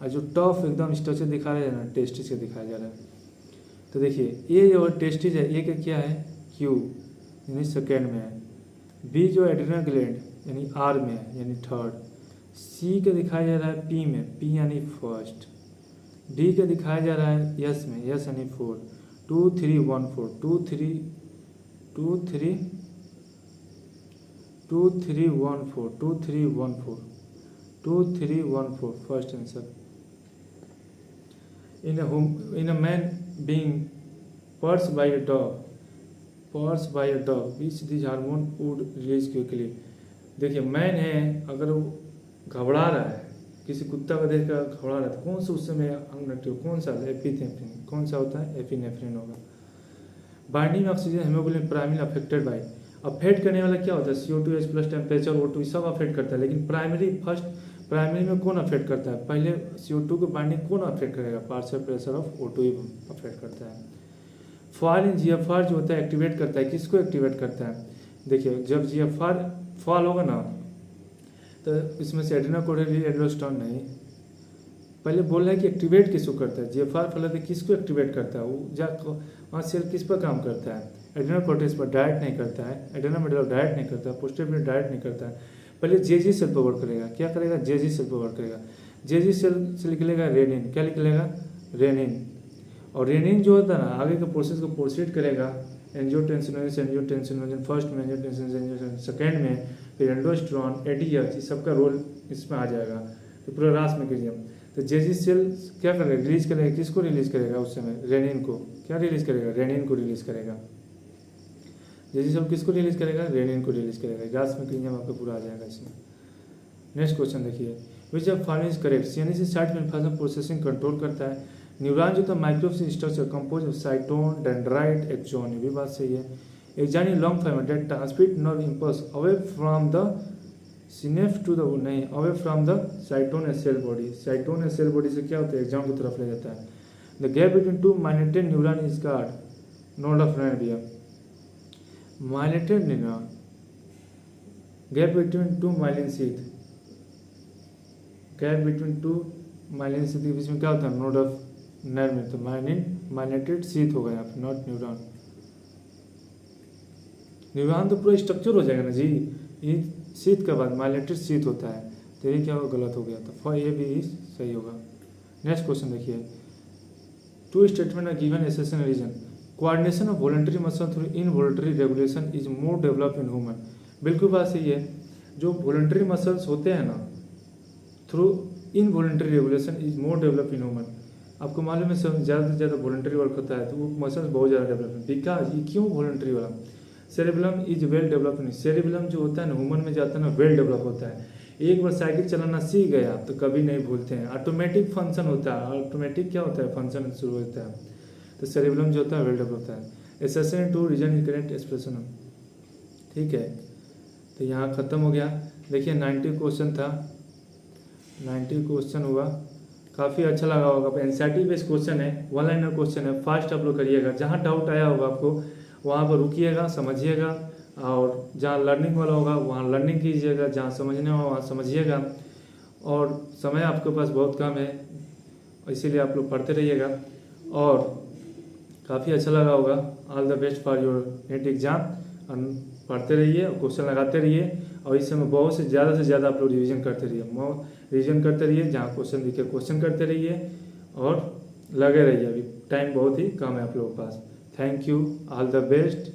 और जो टफ एकदम स्ट्रक्चर दिखा रहे हैं ना, टेस्टिस का दिखाया जा रहा है। तो देखिए ये जो टेस्टिस है, ये का क्या है, क्यू यानी सेकेंड में है। बी जो एड्रिनल ग्लैंड यानी आर में है, यानी थर्ड। सी का दिखाया जा रहा है पी में, पी यानी फर्स्ट। डी का दिखाया जा रहा है यस में, यस यानी fourth. 2 3 1 4, 2 3 2 3 2 3 1 4, 2 3 1 4, 2 3 1 4, first answer. In a man being pursued by a dog, which these hormone would release quickly। देखिए मैन है, अगर वो घबरा रहा है, किसी कुत्ता को देख कर घबरा रहा है, तो कौन सा उस समय अंग एक्टिव, कौन सा, एपिनेफ्रिन, कौन सा होता है, एपिनेफ्रिन होगा। Binding oxygen haemoglobin primary affected by, affect करने वाला क्या होता है, CO2H प्लस टेम्परेचर, O2 सब अफेक्ट करता है, लेकिन प्राइमरी में कौन अफेक्ट करता है, पहले CO2 को बाइंडिंग कौन अफेक्ट करेगा, partial pressure of O2 affect करता है। फॉल इन GFR जो होता है एक्टिवेट करता है, किसको एक्टिवेट करता है, देखिए जब GFR फॉल होगा ना, तो इसमें से एड्रेनोकोर्टिसोल, एल्डोस्टेरोन नहीं, पहले बोल रहा है कि एक्टिवेट किसको करता है, GFR फॉल है किसको एक्टिवेट करता है, वो वहाँ सेल किस पर काम करता है, एड्रेनोकोर्टिसोल पर डायरेक्ट नहीं करता है, एड्रेनोमेडुलर डायरेक्ट नहीं करता है, पोस्टीरियर डायरेक्ट नहीं करता है, पहले जेजी सेल पर वर्क करेगा, क्या करेगा, जेजी सेल पर वर्क करेगा। जेजी सेल से निकलेगा रेनिन, क्या निकलेगा, रेनिन, और रेनिन जो होता है ना आगे के प्रोसेस को प्रोसीड करेगा, एंजियोटेंसिनोजन फर्स्ट में, एंजियोटेंसिन सेकेंड में, फिर एंडोस्टेरोन, एडीएच, सबका रोल इसमें आ जाएगा, तो पूरा रास मैकेनिज्म। तो जेजी सेल क्या करेगा, रिलीज करेगा, किसको रिलीज करेगा उस समय, रेनिन को, क्या रिलीज करेगा, रेनिन को रिलीज करेगा। जेजी सेल किसको रिलीज करेगा, रेनिन को रिलीज करेगा, गैस मैकेनिज्म आपका पूरा आ जाएगा इसमें। नेक्स्ट क्वेश्चन देखिए, which of following is correct, CNS site में इन्फॉर्मेशन प्रोसेसिंग कंट्रोल करता है। न्यूरॉन जो था microscopic structure compose of cyton, dendrite, axon, ये भी बात सही है। Axon is long fibre that transmit nerve impulse away from the synapse to the, नहीं, away from the साइटोन and cell body. Cyton and cell body से क्या होता है, एक्सॉन की तरफ ले जाता है। The gap between two माइलेटेड neuron is called node of Ranvier. माइलेटेड neuron, gap between two myelin sheath, gap between two myelin sheath के बीच में क्या होता है, नोड ऑफ नर्व में, तो माइलिनेटेड शीथ होगा यहाँ पे, नॉट न्यूरॉन। न्यूरॉन तो पूरा स्ट्रक्चर हो जाएगा ना जी, ये शीथ के बाद माइलिनेटेड शीथ होता है, तो ये क्या होगा, गलत हो गया, तो ये भी सही होगा। नेक्स्ट क्वेश्चन देखिए, two statement are given assertion reason, coordination of voluntary muscle through involuntary regulation is more develop in human. बिल्कुल बात सही है, जो वॉलंटरी मसल्स होते हैं ना, through involuntary regulation is more develop in human. आपको मालूम है सब ज़्यादा से ज़्यादा वॉलंटरी वर्क होता है, तो वो मसल्स बहुत ज़्यादा डेवलप है, बिकॉज ये क्यों वॉलंटरी वाला, सेरेबेलम इज वेल डेवलप नहीं, सेरेबेलम जो होता है ना ह्यूमन में जाता है ना, वेल डेवलप होता है। एक बार साइकिल चलाना सीख गया तो कभी नहीं भूलते हैं, ऑटोमेटिक फंक्शन होता है, ऑटोमेटिक क्या होता है, फंक्शन शुरू होता है, तो सेरेबेलम जो होता है वेल डेवलप होता है। Ascension to region in current expression, ठीक है, तो यहाँ खत्म हो गया। देखिए 90 क्वेश्चन था, 90 क्वेश्चन हुआ, काफ़ी अच्छा लगा होगा। एनसीईआरटी बेस्ड क्वेश्चन है, वन लाइनर क्वेश्चन है, फास्ट आप लोग करिएगा, जहाँ डाउट आया होगा आपको वहाँ पर रुकिएगा, समझिएगा, और जहाँ लर्निंग वाला होगा वहाँ लर्निंग कीजिएगा, जहाँ समझने वाला वहाँ समझिएगा, और समय आपके पास बहुत कम है, इसीलिए आप लोग पढ़ते रहिएगा और काफ़ी अच्छा लगा होगा। All the best for your net exam. पढ़ते रहिए और क्वेश्चन लगाते रहिए और इस समय बहुत से ज़्यादा आप लोग रिवीजन करते रहिए, रिवीजन करते रहिए, जहाँ क्वेश्चन दिखे क्वेश्चन करते रहिए और लगे रहिए। अभी टाइम बहुत ही कम है आप लोगों के पास। Thank you, all the best.